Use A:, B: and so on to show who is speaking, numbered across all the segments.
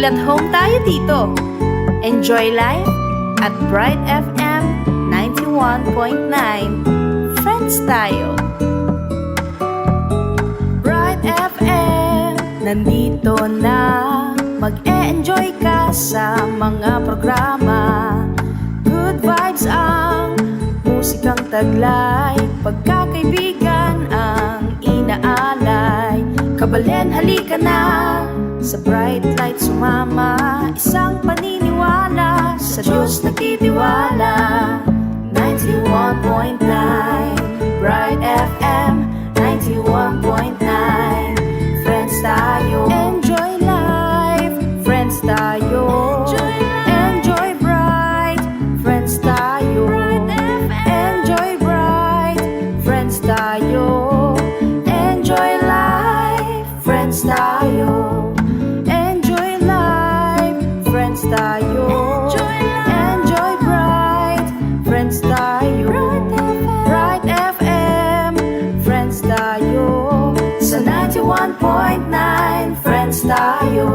A: at home tayo dito. Enjoy life at Bright FM 91.9. Friends tayo. Bright FM, nandito na. Mag-e-enjoy ka sa mga programa. Good vibes ang musikang taglay. Pagkakaibigan ang inaalay. Kabalen, halika na. Sa bright light sumama. Isang paniniwala. Sa Diyos nagtitiwala. 91.9 Bright FM 91.9. Friends tayo. Enjoy life. Friends tayo. Enjoy bright. Friends tayo. Enjoy bright. Friends tayo. Enjoy life. Friends tayo. Enjoy life. Friends tayo. Enjoy bright. Friends tayo. Bright FM. Friends tayo. Sa 91.9 Friends tayo.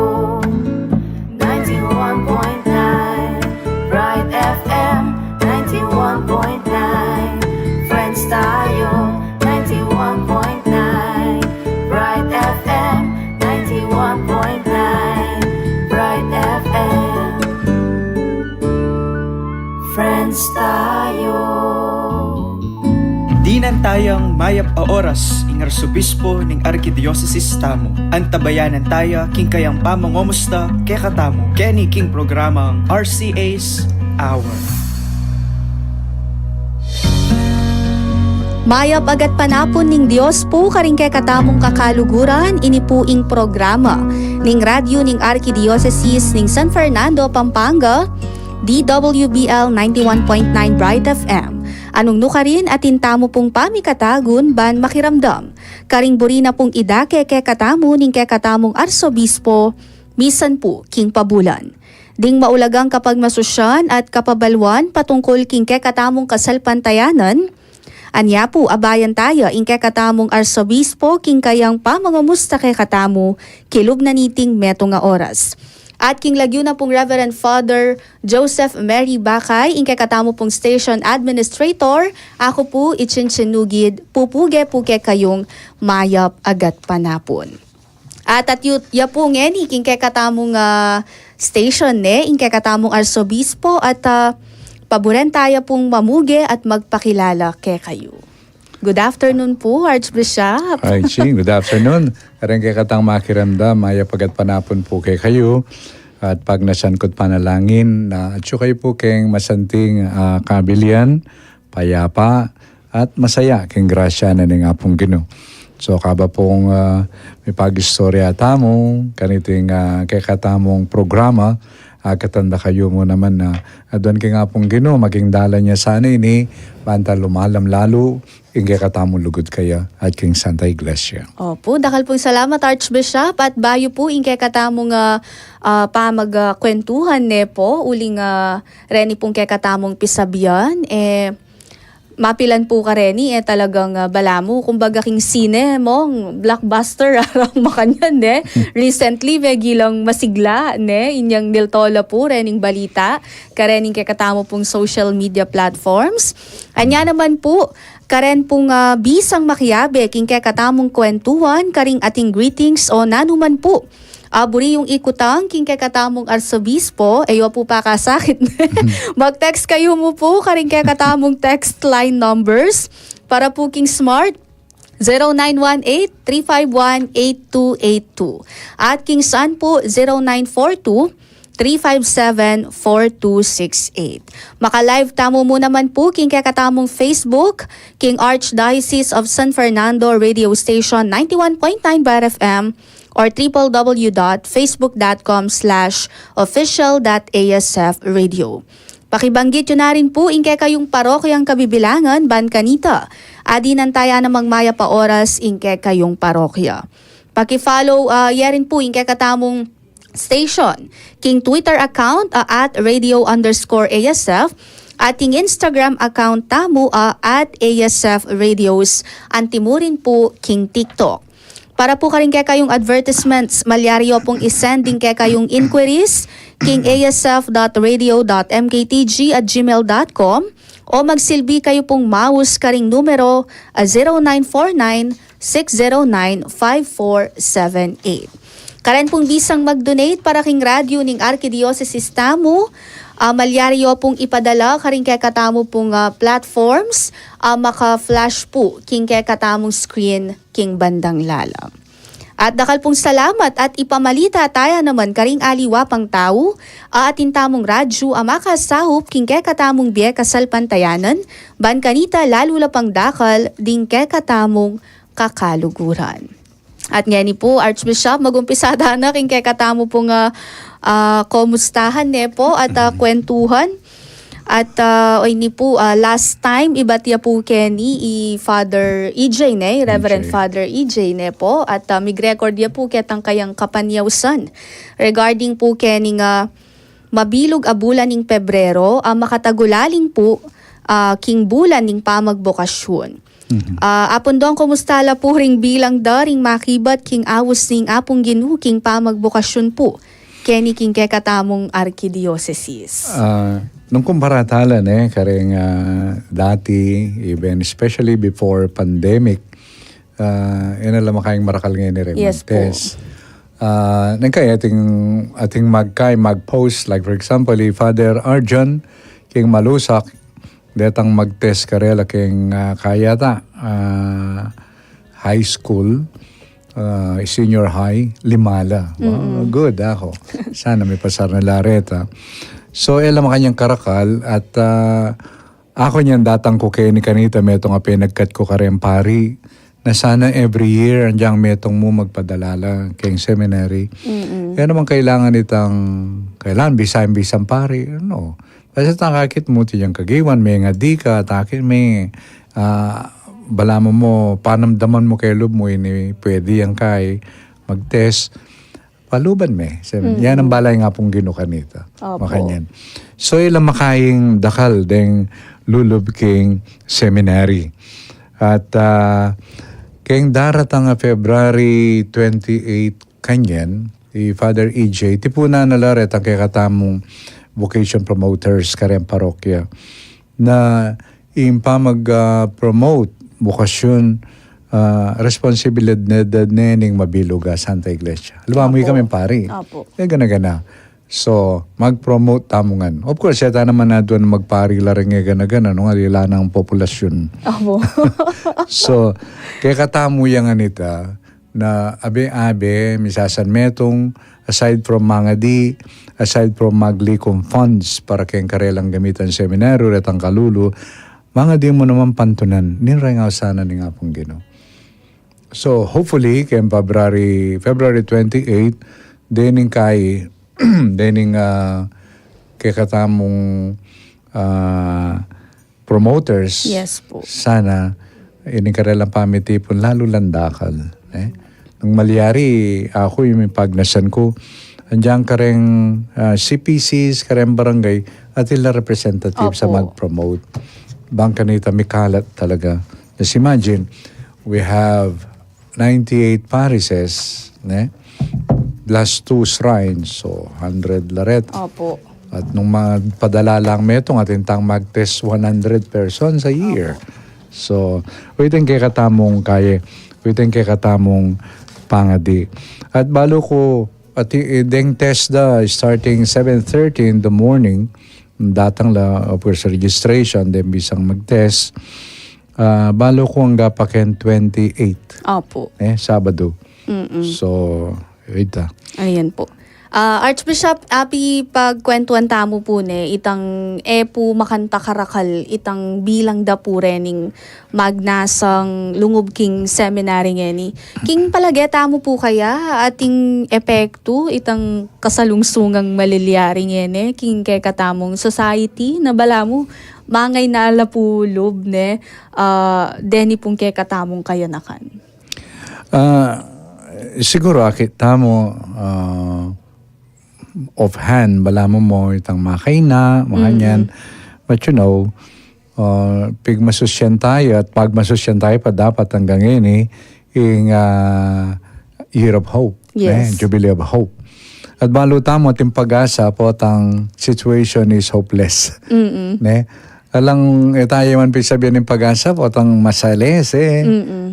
A: 91.9 Bright FM 91.9 Friends tayo. 91.9 Bright FM 91.9 Bright FM Friends tayo.
B: Dinan tayang mayap a oras ing arsobispo ning Arkidiyocesis tamo. Antabayanan taya king kayang pamangomusta kay katamo. Kenny king programang RCA's Hour.
C: Mayap agat panapon ning Dios po karing kay katamong kakaluguran inipuing programa ning radyo ning Arkidiyocesis ning San Fernando, Pampanga, DWBL 91.9 Bright FM. Anong nukarin at intamo pong pamikatagun ban makiramdam. Karing burina pong idake kay katamo ning kay katamong arsobispo, misan po king pabulan. Ding maulagang kapag masusyan at kapabalwan patungkol king kay katamong kasalpantayanan, anya po abayan tayo ing kay katamong arsobispo king kayang pamangamusta kay katamo kilub na niting meto nga oras. At king lagyo na pong Reverend Father Joseph Mary Bakay, ing katamo pong Station Administrator, ako po itsinsinugid, pupuge kayong mayap agat panapon. At ya po ngeni, king katamong station ing katamong arsobispo at paboren tayo pong mamuge at magpakilala kay kayo. Good afternoon po, Archbishop.
D: Ay, Ching, good afternoon. Karang kay katang makiramdam, maya pagat panapon po kay kayo. At pag nasankot panalangin, na atyo kayo po kayong masanting kabilian, payapa, at masaya kayong grasya na nga pong Ginoo. So kaba pong may pag-istorya tamo, kaniting kay katamong programa, katanda kayo mo naman na doon kay nga pong Ginoo, maging dala niya sana ini, banta lumalam lalo, ingay katamong lugod kaya at king Santa Iglesia.
C: Opo, dakal pong salamat Archbishop at bayo po ingkay katamong pamagkwentuhan po uling reni pong kay katamong pisabian mapilan po ka reni talagang balamo kumbaga king sine mong blockbuster arang makanyan recently may gilang masigla inyang niltola po rening balita karening kay katamo pong social media platforms anya naman po karen pong bisang makiyabe king kay katamong kwentuhan karing ating greetings o nanuman po buri yung ikutang king kay katamong arsobispo, ayo po pa kasakit. Mag-text kayo mo po karing kay katamong text line numbers para po king smart 0918-351-8282 at king san po 0942-357-4268. Maka-live tamo mo naman po king kay katamong Facebook, King Archdiocese of San Fernando Radio Station 91.9 Bar FM or www.facebook.com/official.asfradio. Pakibanggit yun na rin po ingke kayong parokyang kabibilangan ban kanita. Adi nantaya na magmaya pa oras ingke kayong parokya. Paki-follow yarin po ingke katamong station. King Twitter account at radio_ASF. Ating Instagram account tamo at ASF Radios. Antimurin po king TikTok. Para po karing kaya kayong advertisements, malyaryo pong isending kaya kayong inquiries king asf.radio.mktg@gmail.com o magsilbi kayo pong mouse karing numero 0949-609-5478. Karen pong bisang mag-donate para king radyo ning Arkidiocese Tamu. Malyaryo pong ipadala karing kaya katamo pong platforms, maka-flash po king kaya katamong screen king bandang lala. At dakal pong salamat at ipamalita tayo naman karing aliwa pang tao, atin tamong radyo makasahop king kaya katamong biye kasal pantayanan, ban kanita lalo pang dakal ding kaya katamong kakaluguran. At nga ni po, Archbishop, mag-umpisada na king kaya katamo pong komustahan po at kwentuhan. At ni po, last time, ibatya po Kenny Father EJ Reverend Father EJ po. At mig-record ya po ketang kayang kapanyawsan regarding po Kenny nga mabilog a bulan ning Pebrero, makatagulaling po king bulan ning pamagbokasyon. Apon doon kumustala po ring bilang daring makibat king awos ning apong Ginoo king pamagbokasyon po Kenny king kekatamong Arkidiocese.
D: Nung kumparatalan karing dati, even especially before pandemic, alam makayang marakal ngayon ni
C: Yes po.
D: Remontes. Nangkay ating mag-post, like for example, Father Arjan king Malusak, detang mag-test karela king kayata high school, senior high, Limala. Wow, good ako. Sana may pasar na lareta. So, elam kanyang karakal at ako niyan datang ko kay ni kanita metong pinagkat ko karem pari na sana every year andyang metong mo magpadalala kay seminary. Kaya naman kailangan bisang pari. No. Kasi takakit mo tiyang kagiwan, may nga di ka, takit may bala mo, panamdaman mo kay loob mo, ini pwede yan kay mag-test. Paluban me. Yan ang balay nga pong ginukanita. Makanyan. So ilang makaying dakal deng lulub king seminary. At kayong daratang February 28 kanyan, Father EJ, tipuna na laret ang kay katamong vocation promoters kareng parokya na impa mag-promote bukasyon responsibilidad nening mabiluga Santa Iglesia. Alam mo kami pari. Gana-gana. So, mag-promote tamungan. Of course, yata naman na doon magpari laring gana-gana nung alila ng populasyon. So, kaya katamu yung anita na abe-abe, misasan metong aside from mga aside from maglikom funds para kayong karelang gamitan seminaryo at ang kalulu, mga di mo naman pantunan, nirangaw sana ni nga pong Ginoo. So, hopefully, kayong February 28, dening kay, dening kay katamong promoters,
C: yes po.
D: sana, ining karelang pamitipon, lalo landakal. Nung malyari, ako yung pagnasan ko, andiyan kareng CPCs, kareng barangay, at ila representative sa mag-promote. Bangka nita may kalat talaga. Just imagine, we have 98 parishes, plus 2 shrines, so 100 laret.
C: Opo.
D: At nung padala lang metong atintang mag-test 100 persons a year. So, waiting kay katamong pangadi. At balo ko, at deng test starting 7:30 in the morning, datang la, of course, registration, then bisang mag-test. Balo ko ang gapaken 28.
C: Opo.
D: Sabado. So, ita.
C: Ayan po. Archbishop, api pagkwentuan tamo po itang po makanta karakal, itang bilang da po rening magnasang lungub king seminary ngeni. King palageta mo po kaya ating epekto, itang kasalungsungang malilyari ngeni, king kay katamong society na bala mo, mangay na alapulob deni pong kay katamong kayanakan.
D: Siguro akit tamo, offhand, bala mo itang makay makanyan. But you know, pig masusyan tayo at pag masusyan tayo pa dapat hanggang ini, Year of Hope.
C: Yes.
D: Jubilee of Hope. At baluta mo ating pag-asa po ang situation is hopeless. Ne? Alang tayo man sabihin ng pag-asa po ang masales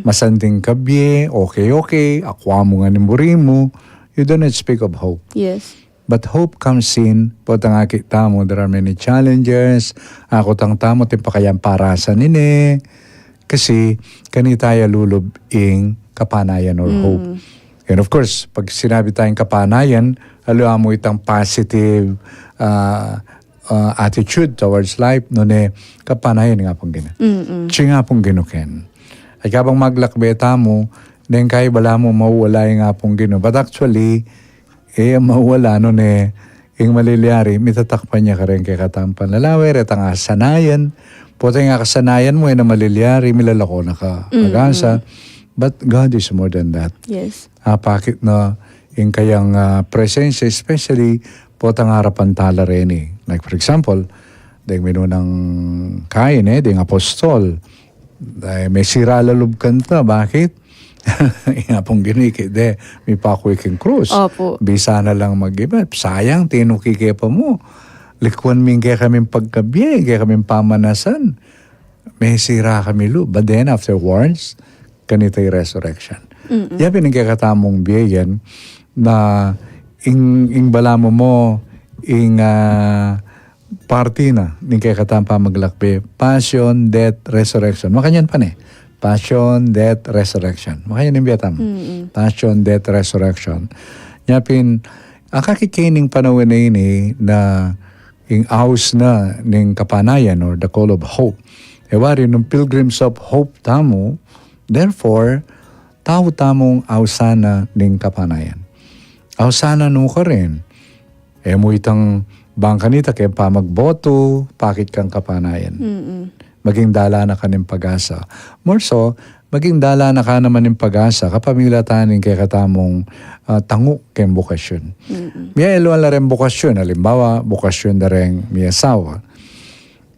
D: masanding kabye, okay, akwa mo nga nimburi mo. You do not speak of hope.
C: Yes.
D: But hope comes in po tang akita mo. There are many challenges. Ako tang tamo tin pakayang parasan nini. Kasi kanitaya lulub ing kapanayan or hope. And of course, pag sinabi tayong kapanayan, alam mo itang positive attitude towards life, nune kapanayan nga pong gina. Siya nga pong ginuken. Ay kabang maglakbeta mo, then kaya bala mo mawala yung nga pong gino. But actually, mawala nune, yung maliliari, mitatakpan niya ka rin kay katampan. Lalawer, at ang asanayan, puto nga kasanayan mo, na maliliari, milalako na ka agasa. But God is more than that.
C: Yes.
D: Pakit na yung kayang presensya, especially po tang harapan tala rin eh. Like for example, dahil minunang kain dahil apostol, dahil may siralalub kanta, bakit? Nga pong ginikit, may pakwiking krus.
C: Opo.
D: Bisa na lang mag-iba. Sayang, tinukike pa mo. Likwan min kaya kaming pagkabiye, kaya kaming pamanasan. May sira kami lub. But then afterwards, ganito yung resurrection. Yan pinagkakatamong biyayan na ing balamo mo ing party na ning kakatampa maglakbe. Passion, death, resurrection. Makanyan pa Passion, death, resurrection. Makanyan yung biyatam. Passion, death, resurrection. Yapin, ang kakikining panahon na ini na ing house na ning kapanayan or the call of hope. Ewari, nung pilgrims of hope tamo, therefore, tao tamong ausana ning kapanayan. Ausana no ka rin. Mo itang bangka nita kaya pa magboto, pakit kang kapanayan. Maging dala na ka ng pag-asa. More so, maging dala na ka naman ng pag-asa kapamila tanin kaya katamong tango kayong bukasyon. Miya ilo na rin bukasyon. Halimbawa, bukasyon na rin may asawa.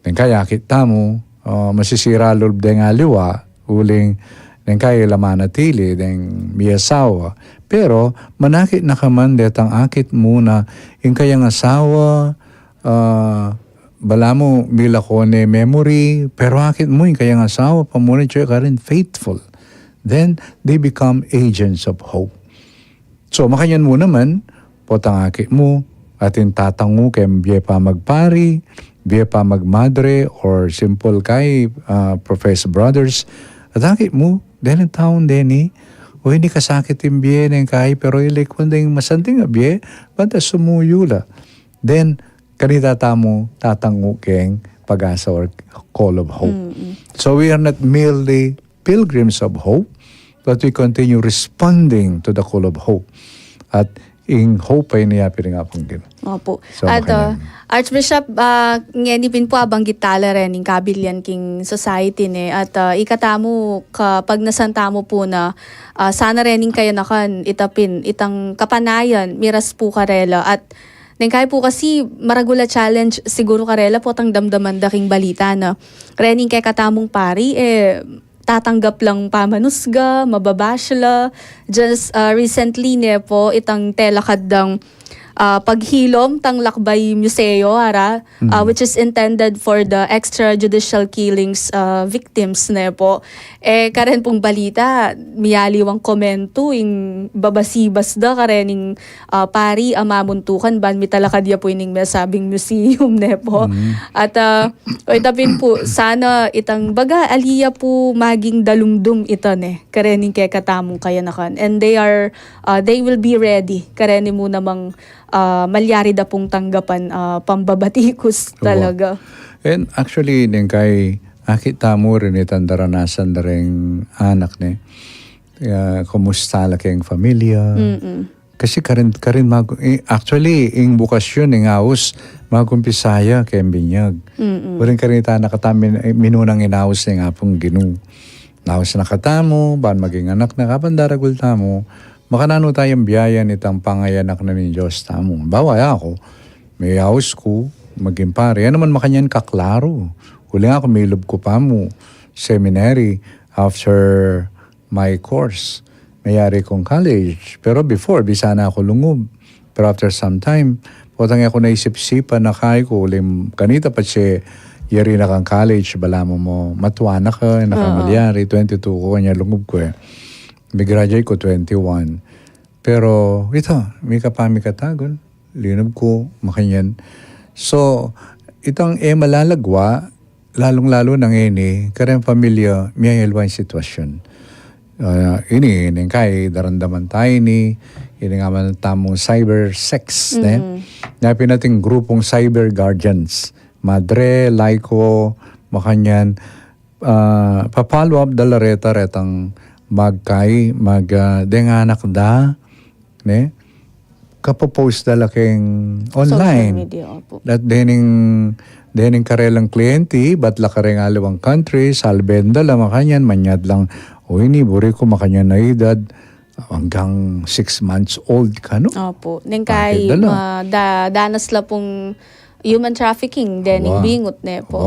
D: Kaya kita mo, masisira lulub din nga liwa, uling den kaya laman natili, den may asawa. Pero, manakit na kaman detang akit muna, yung kayang asawa, bala mo, bila ko ni memory, pero akit mo yung kayang asawa, pamunit siya ka rin faithful. Then, they become agents of hope. So, makanyan mo naman, potang akit mo, atin tatango kay biye pa magpari, biye pa magmadre, or simple kay professor brothers, at akit mo, dahil ang taon din o hindi kasakit yung biye ng kay, pero ilikwan din masanting biye, banda sumuyula. Then, kanita tamo tatango keng pag-asa or call of hope. So we are not merely pilgrims of hope, but we continue responding to the call of hope. At in hope ay niyapin nga pong gino.
C: Opo.
D: So,
C: At
D: makanyan.
C: Archbishop, ngenipin po abanggit tala rin ng kabilyan king society ne. At ikatamo kapag nasantamo po na sana rin kayo nakan itapin itang kapanayan, miras po karela. At kaya po kasi maragula challenge siguro karela po tang damdaman daking balita na rening kay katamong pari tatanggap lang pamanusga, mababashla. Just recently ne po itang telakadang paghilom tang Lakbay Museo which is intended for the extrajudicial killings victims ne po. Karen pong balita miyaliwang komento ing babasibas da karening pari amamuntukan ban mitalakad ya po ining masabing museum ne po. At itapin po sana itang baga aliya po maging dalumdum ito ne karening kay katamong kayanakan, and they will be ready karening mo namang malyari da pong tanggapan pambabatikus talaga.
D: And actually, din kay akita mo rin itang daranasan na rin anak ni. Kumusta la kayong familia. Kasi karin actually, yung bukasyon, yung house, magkumpisaya kayong binyag. Waring karinita nakatamin, minunang inaus niya nga pong ginu. Naus na katamo, baan maging anak na kapandaragul tamo, makanano tayong biyaya nitang pangayanak na ni Diyos tamo. Bawa ako, may house ko, maging pare. Yan naman makanyan kaklaro. Huli nga ako, may lub ko pa mo, seminary, after my course. mayari kong college. Pero before, bisa na ako lungob. Pero after some time, potang ako naisip-sipan na kaya ko, ulim, kanita pa siya, yari na kang college, bala mo matuwa na ka, nakamalyari, 22 ko, kanya lungob ko eh. May graduate ko 21. Pero ito, may kapami katagon, linob ko, makanyan. So, itong malalagwa, lalong-lalo ng karang pamilya, may helwa yung sitwasyon. Ini kay darandaman tayo ini nga man tamong cyber sex napin nating grupong cyber guardians madre laiko makanyan papalo up dalareta retang denganak da ne kapopost da laking online
C: Social media, opo.
D: that dening karelang kliyente bat la kareng alawang country salbenda la makanyan manyad lang o ini buri ko makanya na edad hanggang 6 months old ka no.
C: Opo. Neng kay
D: Bakit dala?
C: danas la pong human trafficking, dening bingot ne po.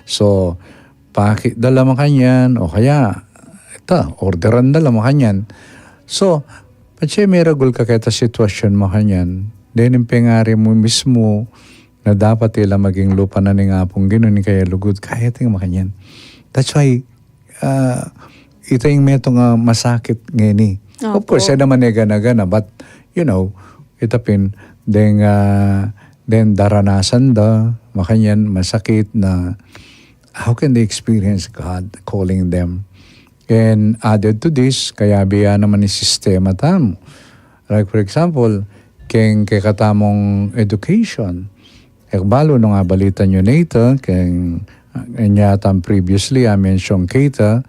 D: So, bakit dala makanyan o kaya orderan dala makanyan. So, patsi may ragul ka kaya sitwasyon makanyan, dening pengari mo mismo na dapat ila maging lupa na ni nga pong gano'n kaya lugod kaya ting makanyan. That's why ito yung meto nga masakit ngayon Of course, yan naman gana-gana. But, itapin, then daranasan da, makanyan, masakit na how can they experience God calling them? And added to this, kaya biya naman ni sistema tamo. Like for example, kay katamong education. Ekbalo nung balita nyo nito, previously, I mentioned kita,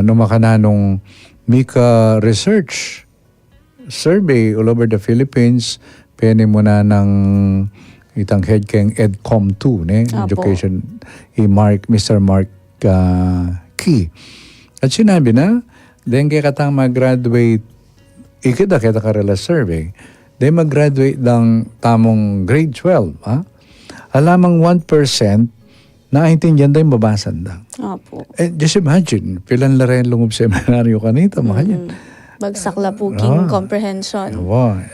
D: numakananong Mika Research Survey all over the Philippines, pene mo na ng itang head keng EDCOM 2, education, Mr. Mark Key. At sinabi na, then kaya katang mag-graduate, ikita kita karela survey, then mag-graduate ng tamong grade 12, alamang 1%, naintindihan tayo mabasan lang.
C: Opo.
D: Just imagine, pilan la rin lungob seminaryo kanita, makanya.
C: Bagsak la po king comprehension.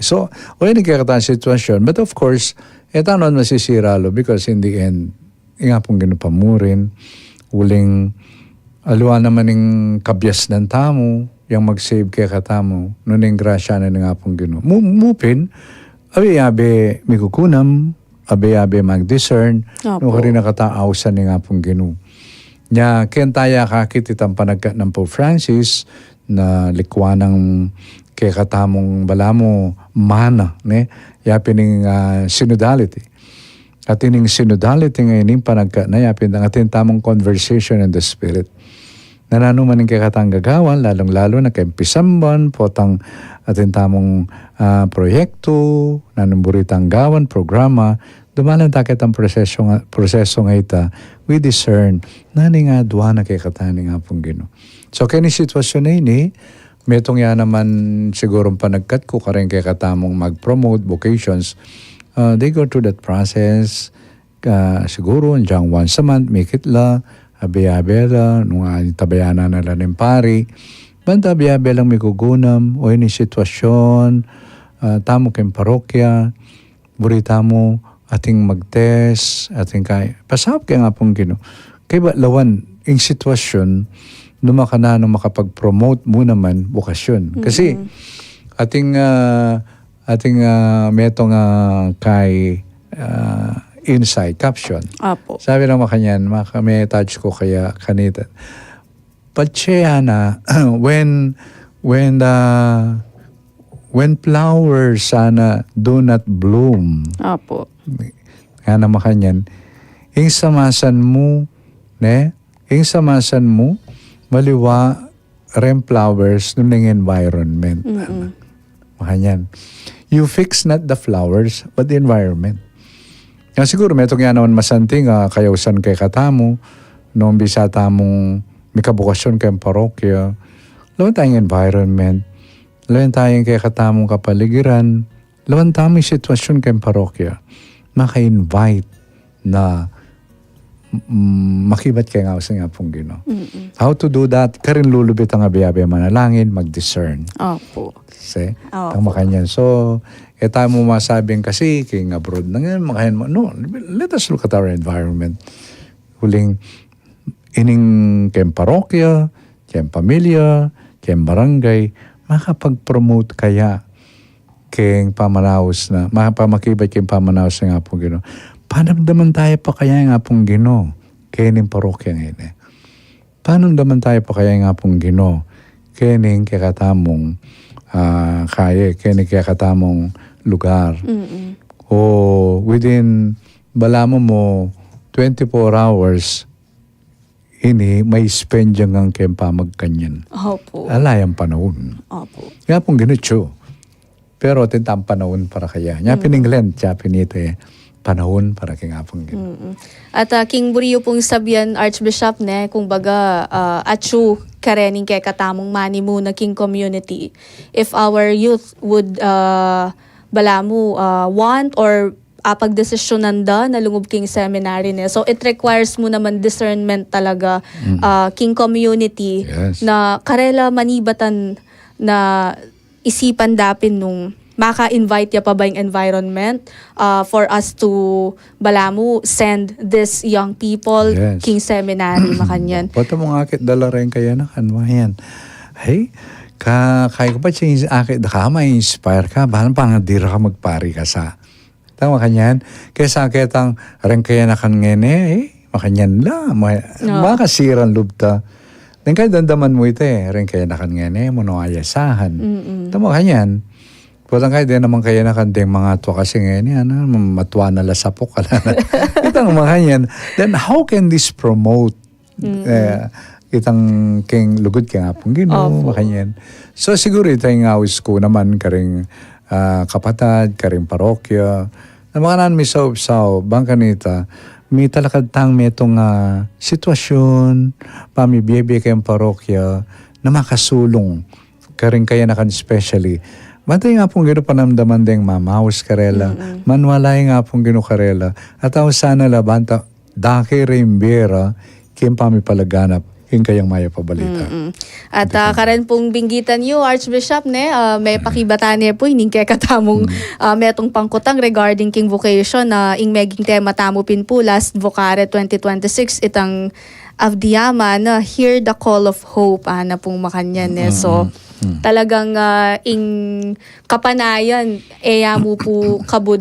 D: So, wala nagkakataan sitwasyon. But of course, ito naman masisira lo because in the end, nga pong ginupamurin, uling aluan naman ng kabyas ng tamo, yung mag-save kaya katamo, nun yung grasya na nga pong ginu. Mupin, abe mikukunam, abe mag-discern, no ka rin nakataawasan ni nga pong ginu. Nya, kentaya kakit itang panagkat ng Pope Francis na likwa ng kay katamong balamo mana, yapin ng synodality. At ining synodality ngayon yung panagkat na yapin ng ating tamong conversation in the Spirit. Nananuman ng kay katang gagawan, lalong-lalo na kay Pisamban, potang ating tamong proyekto, nanumburitang gawan, programa, dumalan takit ang proseso nga ita, we discern, nani nga duwa na kay katani nga pong gino. So, kaya ni sitwasyon na ini, metong yan naman siguro panagkat ko karing kay katamong mag-promote vocations, they go through that process, siguro, diyang once a month, make it la, abe-abela, nung tabayana na lang ng pari, banda abe-abelang may kugunam, o ini sitwasyon, tamo kayong parokya, burita mo, ating mag-test, ating kaya. Pasahap kaya nga pong gino. Kaya ba lawan, yung sitwasyon, lumaka na nung makapag-promote mo naman bukasyon. Kasi, ating metong kay insight, caption.
C: Apo.
D: Sabi lang makanyan, may touch ko kaya kanita. Patseya na, when flowers sana do not bloom.
C: Apo.
D: Nga na makanyan, yung samasan mo, maliwa rin flowers nung environment. Makanyan. You fix not the flowers, but the environment. Nga siguro, metong yan naman masanting, kayawsan kay katamo, noong bisa tamong may kabukasyon kayong parokya, lawan tayong environment, lawan tayong kay katamong kapaligiran, lawan tamong sitwasyon kayong parokya, maka-invite na makibat kay nga sa nga pong Ginoo. How to do that? Karin lulubit ang abi-abi manalangin, mag-discern.
C: Opo.
D: See?
C: Oo.
D: Tama kanyan. So, tayo mo masabing kasi, king abroad na ngayon, makahin mo. No, let us look at our environment. Huling, ining kem parokya, kem pamilya, kem barangay, makapag-promote kaya king pamanaos na, makapamakibay king pamanaos na nga pong Ginoo. Panamdaman tayo pa kaya nga pong Ginoo, kening parokya ngayon eh. Panamdaman tayo pa kaya nga pong Ginoo, kening kakatamong kaya, kening kakatamong lugar. O within, balamo mo, 24 hours, ini may spend dyan ang kempa magkanyan.
C: Opo.
D: Alayang panahon.
C: Opo.
D: Nga pong ginutso. Pero tintang panahon para kaya. Nga pininglen, siya pinite, panahon para kaya nga pong ginutso.
C: At King Burio pong sabihan, Archbishop, ne, kung baga, atsu karening kay katamong mani mo na King community. If our youth would, balamu, want or pagdesisyonan da na lungob king seminary ne. So it requires mo naman discernment talaga king community
D: Yes.
C: na karela manibatan na isipan dapin nung maka-invite ya pa ba yung environment for us to balamu send this young people
D: Yes.
C: king seminary makanyan.
D: Pata mo nga akit dala rin kaya na kanwayan. Hey, kaya ko pa siya akit da ka, ma-inspire ka, bahan pa nga dira ka magpari ka sa. Tama kanyan. Kaya sa akitang rin kaya na kan ngene, makanyan la, makasiran lubta. Then kaya dandaman mo ito rin kaya na kan ngene, mo ayasahan. Tama kanyan. Pwede kaya din naman kaya na kan ding mga tuwa kasi ngayon, matuwa na lasapok ka na. Itang mga kanyan. Then how can this promote itang king lugod kaya nga pong Ginoo, makanyan. So siguro itang awis ko naman karing kapatad, karing parokya, na mga nan may saw bang kanita, may talakad tang may itong sitwasyon, pamibiyebye kayong parokya, na makasulong, karing kaya na kan especially. Bantay nga pong Ginoo panamdaman ding mamawas karela, manwalay nga pong Ginoo karela, at ako sana labanta, dake reimbera, kayong pamipalaganap, yung kayang maya pabalita.
C: At karen pong binggitan niyo, Archbishop, ne, may pakibatan niya po, ining kaya katamong metong pangkutang regarding king vocation na ing meging tema tamo pin po last Vocare 2026, itang Avdiyama na Hear the Call of Hope, na pong makanyan. Ne. So, talagang ing kapanayan, mo po kabud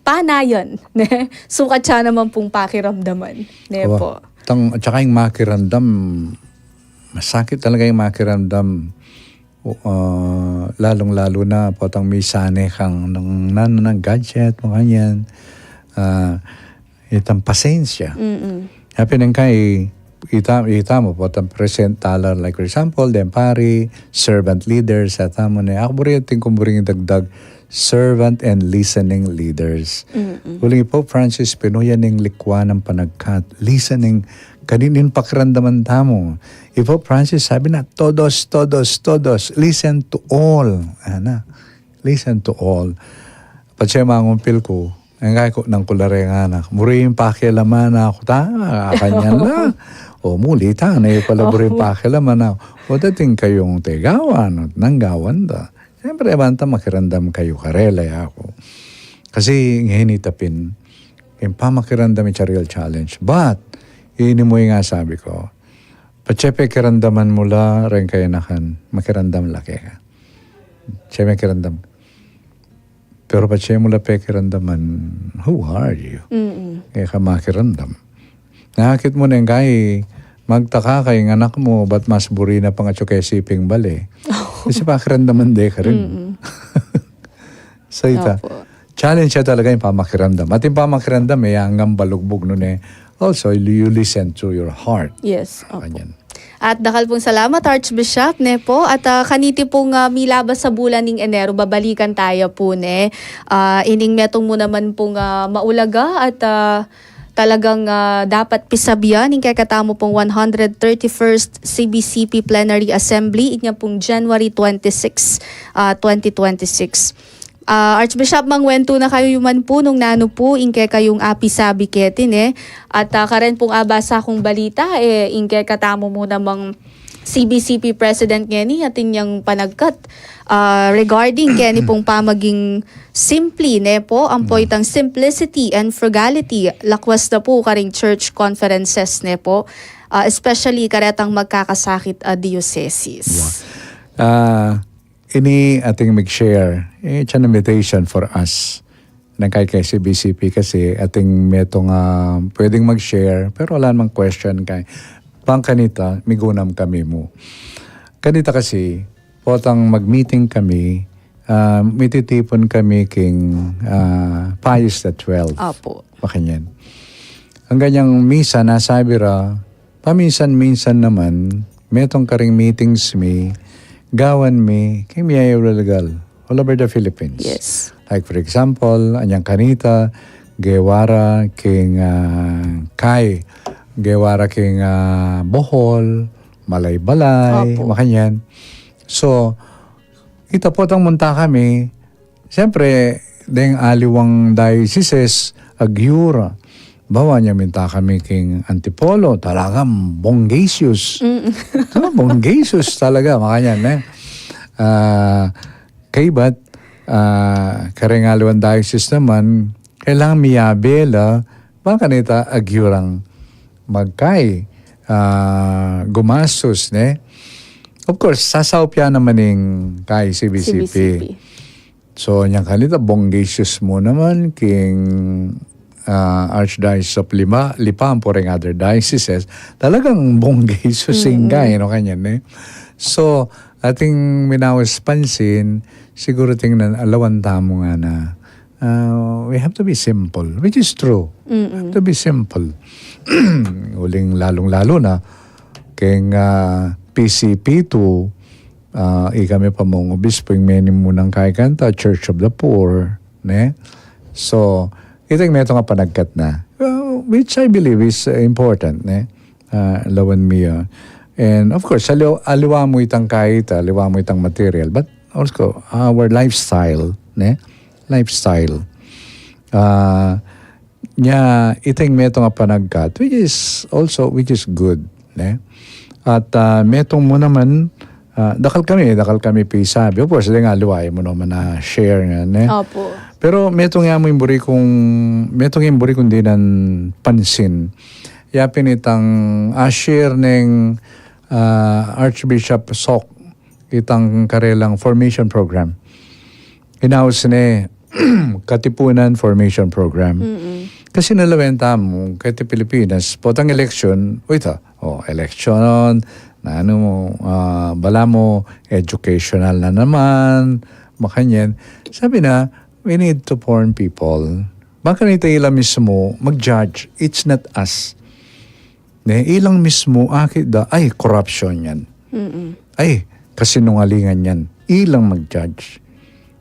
C: panayan. Ne. Sukat siya naman pong pakiramdaman. Ne po.
D: At saka yung makiramdam, masakit talaga yung makiramdam. Lalong-lalo na potang may sane kang ng gadget, mga yan. Itang pasensya. Happy nang kay ita mo potang present talar, like for example, dempari, servant leaders, at mo na ako rin kumburing dagdag servant and listening leaders. Huling Pope Francis pinuyan ng likwa ng panagkat, listening, kaninin pakiramdaman tamo. Pope Francis sabi na, todos, listen to all. Listen to all. Patsya mangumpil ko, ang kaya ko ng kulare nga anak, muri yung pakialaman na ako, kanyan la. O muli ta, na yung pala muri yung pakialaman na ako. O dating kayong tegawan, nanggawan da. Siyempre, banta makirandam kayo karela ako. Kasi ngayon itapin, yung pamakirandam yung real challenge. But, ini mo yung nga sabi ko, patsepe kirandaman mula rin kayo nakan, makirandam laki ka. Siya makirandam. Pero patsepe mula pe kirandaman, who are you? Kaya ka makirandam. Nakakit mo na yung kay, magtaka kay ng anak mo, ba't mas buri na pang atyo kay siping bali? Kasi pakiramdaman de ka rin. So ita, challenge siya talaga yung pamakiramdam. At yung pamakiramdam, hanggang balugbog nun eh. Also, you listen to your heart.
C: Yes.
D: Kanyan.
C: At dakal pong salamat, Archbishop, ne po. At kaniti pong milabas sa bulan ng Enero, babalikan tayo po, ne. Ining metong mo naman pong maulaga at talagang dapat pisabihan ng kakatamo pong 131st CBCP Plenary Assembly inya pong January 26, 2026. Archbishop mangwento na kayo yuman po nung nano po ingke kayong api sabi ketin at karen pong abasa kong balita ingke katamo mo namang CBCP President ngeni atin yung panagkat regarding keni pong pamaging simply po ang poitang simplicity and frugality lakwas na po karing church conferences po especially karetang magkakasakit diocese.
D: Ini ating mag-share. It's an invitation for us ng kay CBCP kasi ating metong pwedeng mag-share pero wala namang question kay pang kanita, migunam kami mo. Kanita kasi, potang mag-meeting kami, mititipon kami king Pius XII.
C: Apo.
D: Makanyan. Ang ganyang misa, nasabi ra, paminsan-minsan naman, metong karing meetings mi, gawan mi, kay miyayaw legal, all over the Philippines.
C: Yes.
D: Like for example, anyang kanita, gewara king Kai, gewara king Bohol, Malay-Balay,
C: Opo.
D: makanyan. So, kita po tang munta kami, siyempre, deng aliwang dioceses, agyura. Bawa niya minta kami king Antipolo, talagang bonggasius. Bonggasius talaga, makanyan. Kaibat, kareng aliwang dioceses naman, kailangan miyabela, baka nita agyurang magkay, gumastos, Of course, sasawpya naman ng kay CBCP. So, niyang kanita, bonggasius mo naman, king Archdiocese of Lipa, po rin other dioceses, talagang bonggasius ingay, kanyan, So, ating minawas pansin, siguro tingnan, alawan tamo nga na, we have to be simple, which is true. Have to be simple. Uling lalong-lalo na, keng PCP2, kami pa mong obispo, yung meni munang kaikanta, Church of the Poor, So, itong meto nga panagkat na, which I believe is important, lawan miya. And of course, aliwa mo itang kahit, aliwa mo itang material, but also our lifestyle, lifestyle. Nya itong meto nga panagkat, which is good, At metong mo naman, dakal kami pisabi. Of course, nga aliway mo naman na share nga,
C: Opo.
D: Pero metong nga mo yung buri kong dinan pansin. Yapin itang share ng Archbishop Sok itang karelang formation program. Hinaus Katipunan Formation Program. Kasi nalawenta mo, kahit Pilipinas, potang election, election, bala mo, educational na naman, makanyan. Sabi na, we need to form people. Baka nito ilang mismo mag-judge. It's not us. Ilang mismo, ay, corruption yan. Ay, kasinungalingan yan. Ilang mag-judge.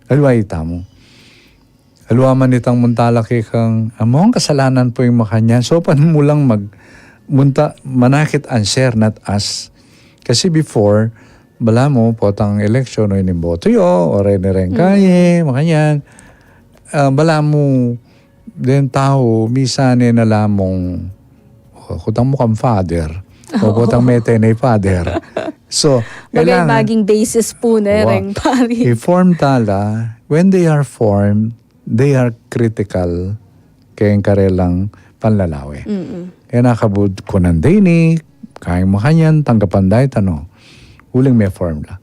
D: Alway tamo. Alwa man itang muntalaki kang, among kasalanan po yung makanya. So, paano mo lang manakit answer, not us. Kasi before, bala mo, potang eleksyon, o inimboto yo, o rin kaya, makanyan. Bala mo, din tao, misane na lamong, kutang mo kang father, o kutang mete na father. So,
C: Bagay maging basis po reng pari.
D: I-form tala, when they are formed, they are critical kayang karelang panlalawi. Kaya nakabud ko ng dinig, kayang makanyan, tanggapan dahi tano, uling may formula.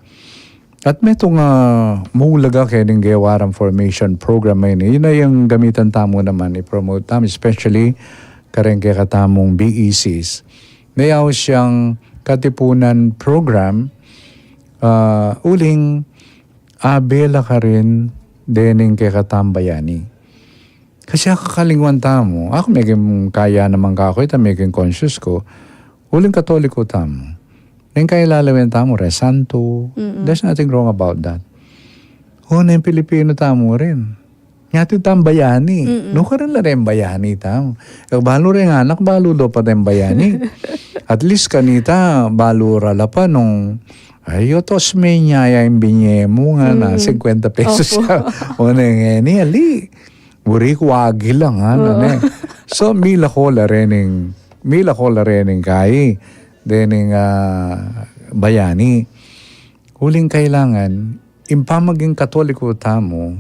D: At may itong mahulaga kaya ng gawaran formation program may yun na yung gamitan tamo naman i-promote tamo, especially kareng kaya katamong BECs. Mayaw siyang katipunan program, uling abela ka rin dening kaya katambayani. Kasi kakalingwan tamo, ako may kaya naman kako, ito may conscious ko, uling katoliko tamo. Ngayon kaya lalawin tamo, santo. There's nothing wrong about that. Na yung Pilipino tamo rin. Nyati tambayani. No ka rin la rin bayani tamo. Balo rin anak, balo do pa rin bayani. At least kanita, balo rala pa nung Ay, otos may nyaya yung binye mo nga na 50 pesos
C: Opo.
D: siya. O na nga, ni Ali. Buri ko wagi lang ha. So, mila ko la rening kay. Dening bayani. Huling kailangan, impamaging Katoliko tamo,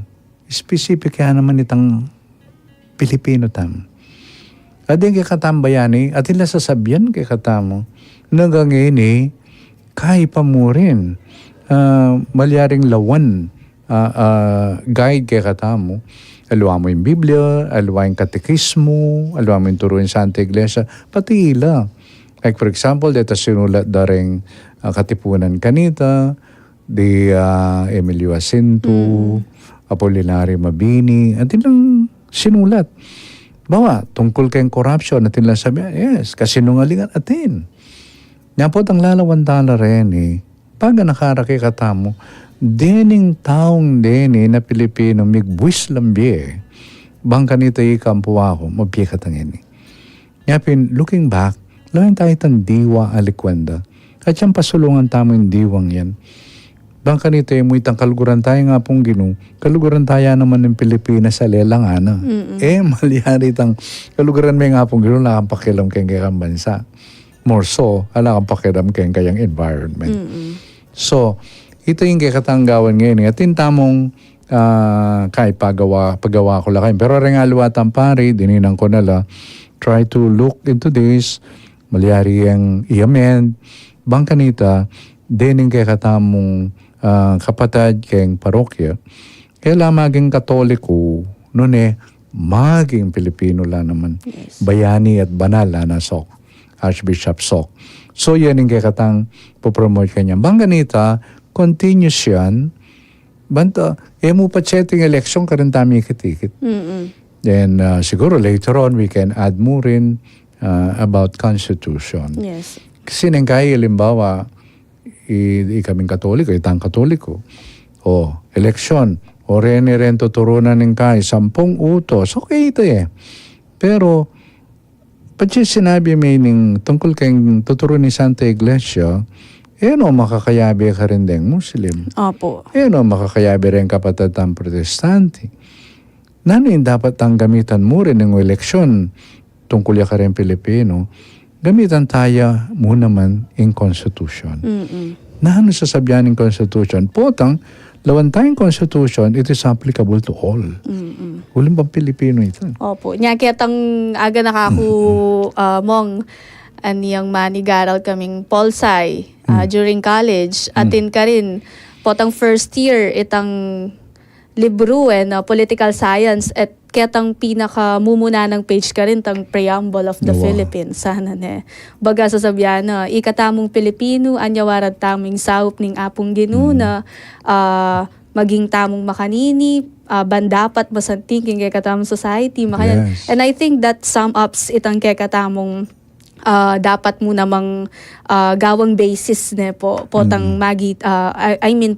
D: specific yan naman itang Pilipino tamo. At yung kay katambayani, at ila sasabyan kay katamo, nagangini, kay pa mo rin, malyaring lawan, guide kay katamo, alwa mo yung Biblia, alwa yung katekismo, alwa mo yung turuin sa Santa Iglesia, pati ila. Like for example, dito sinulat daring Katipunan Kanita, di Emilio Jacinto, Apolinario Mabini, at ilang sinulat. Bawa, tungkol kayong corruption, at ilang sabi, yes, kasinungalingan atin. Nga po, ang lalawan tala rin pag nakaraki katamo, dening taong deni na Pilipino, migbuis lambie, bang kanita ikampuwa ko, mabie katangin. Nga looking back, lawan tayo itang diwa alikwenda. At siyang pasulungan tamo yung diwang yan. Bang kanito mo itang kaluguran tayo nga pong kaluguran tayo naman ng Pilipinas sa lelang ana. Malyari itang kaluguran may nga pong na pakilam kayong kayang bansa. More so, ala kang pakiram kayang environment. So, ito yung kakatanggawan ngayon. At yung tamong kahit pagawa ko lang kayo. Pero rin nga luwatang pari, dininang ko nala, try to look into this, malyari yung i-amend, bang kanita, dining kay katamong kapatid kayong parokya, kaya maging Katoliko, noon maging Pilipino lang naman.
C: Yes.
D: Bayani at banal na Sok, Archbishop Sok. So yan yung kaya katang popromote kanya. Bang ganita, continuous yan, banta, mo pa chatting election ka rin tami kitikit. Then siguro later on, we can add more rin about Constitution.
C: Yes.
D: Kasi nang kaya, halimbawa, kaming Katoliko, itang Katoliko, eleksyon, o rin tuturunan ng kaya, 10 utos, okay ito Pero, pati sinabi may tungkol kayong tuturo ni Santa Iglesia, makakayabi ka rin ding Muslim.
C: Opo.
D: Makakayabi rin kapatid ang Protestante. Nanin dapat ang gamitan mo rin ng eleksyon tungkol ka rin Pilipino, gamitan tayo muna man in Constitution. Ano sasabihan ng Constitution? Potang, lawan tayong Constitution, it is applicable to all. Uling pang Pilipino ito.
C: Opo. Nya kitang aga nakaku mong aniyang manigaral kaming Polsay during college. Atin ka rin potang first year itang libro na political science at ketang pinaka-mumuna ng page ka rin tang preamble of the Philippines. Sana baga sasabihan na ikatamong Pilipino, anyawaran taming saup ning apong ginuna, maging tamong makanini, bandapat masanting kay katamong society. Makayan.
D: Yes.
C: And I think that sum ups itang kay katamong dapat mo namang gawang basis potang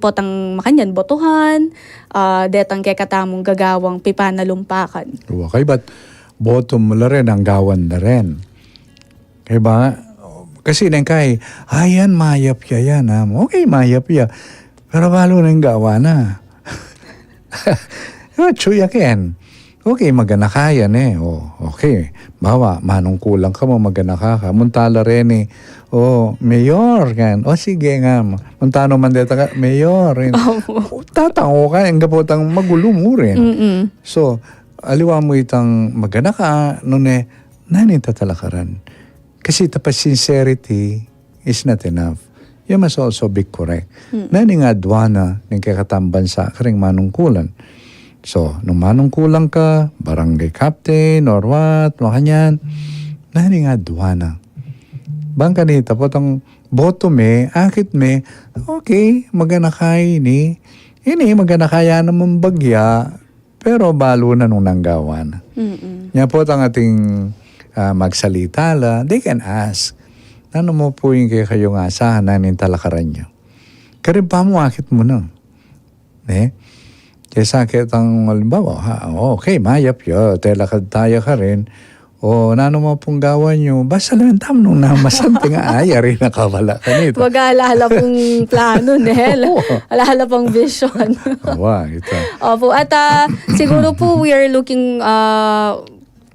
C: potang makanyan botohan, detang kay katamong gagawang pipanalumpakan.
D: Okay, but bottom mo rin ang gawan na rin. Kaya ba? Kasi nang kay, ayan, mayap ya yan. Okay, mayap ya. Pero balo nang gawa na. Chuya ken. Okay, magana kaya okay. Bawa, manong kulang ka mo, magana ka. Muntala rin mayor kan. Sige nga. Muntano man dito ka, mayor rin. Tatango ka, ang gapotang magulo mo rin. So, aliwa mo itang magana ka, nanita talakaran. Kasi tapos sincerity is not enough. You must also be correct. Nani nga adwana ng kakatamban sa karing manungkulan. So, nung manungkulang ka, barangay captain or what, makanyan, nani nga adwana. Bang kanita po itong boto akit okay, maganakay ini maganakaya naman bagya, pero balo na nung nanggawan. Yan po ang ating magsalita they can ask, ano mo po yung kayong asahan nanin talakaran nyo? Karin pa mo, akit mo na. Kaya sakit ang halimbawa, okay, mayap yun, telakad tayo ka rin, O nano mo pong gawa nyo, basta lang tam nung namasanting ay, ari nakawala ka nito.
C: Wag-alahala pong plano, Nel. Alahala pong vision.
D: Awa, ito.
C: Opo. At siguro po we are looking,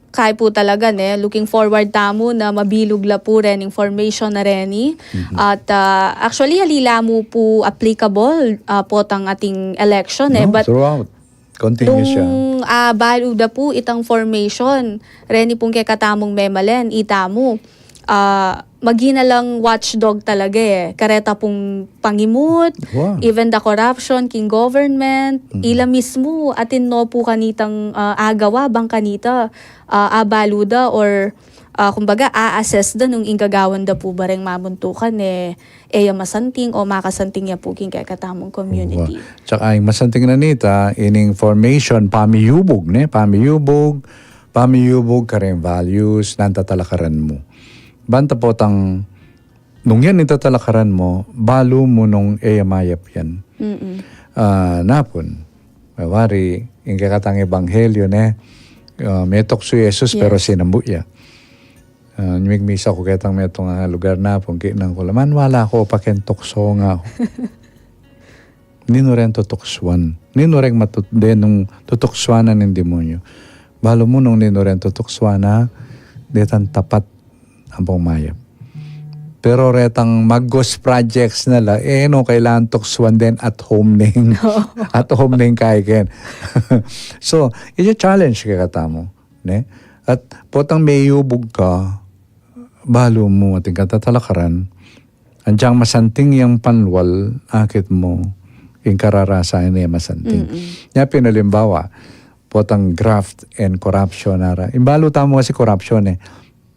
C: kaya po talaga, looking forward tamo na mabilog la po rin information na rin. At actually, halila mo po applicable po tang ating election.
D: No,
C: But
D: throughout. Continuous siya.
C: kung baluda po itang formation, reni pong kay katamong memalen, itamo, magina lang watchdog talaga Kareta pong pangimut,
D: Wow.
C: even the corruption, king government, ila mismo, atin no po kanitang agawa, bang kanita, baluda or kumbaga, a-assess da nung ingagawan da po ba rin mamuntukan masanting o makasanting ya po king kay katamong community.
D: Wow. Tsaka yung masanting na nita, ining formation, pamiyubog, pamiyubog ka rin values, nantatalakaran mo. Banta po tang, nung yan nitatalakaran mo, balo mo nung eyamayap yan. Napon, mawari, yung kakatang ebanghelyo, may tokso Jesus, pero sinambuya. Migmisa ko ketang may itong lugar na pong kinang kulaman, wala ko pakentokso nga ako. Nino rin tutuksuan. Nino rin nung tutuksuanan ng demonyo. Balo mo nung nino rin tutuksuan na detan tapat ang pumayap. Pero retang mag-ghost projects nila, no, kailangan tuksuan din at home ning kaiken. So, it's a challenge kaya katamo. At potang may yubog ka, balo mo ating katatalakaran, andyang masanting yung panwal, akit mo, yung kararasayan niya masanting. Nga pinalimbawa, potang graft and corruption. Imbalo tamo kasi corruption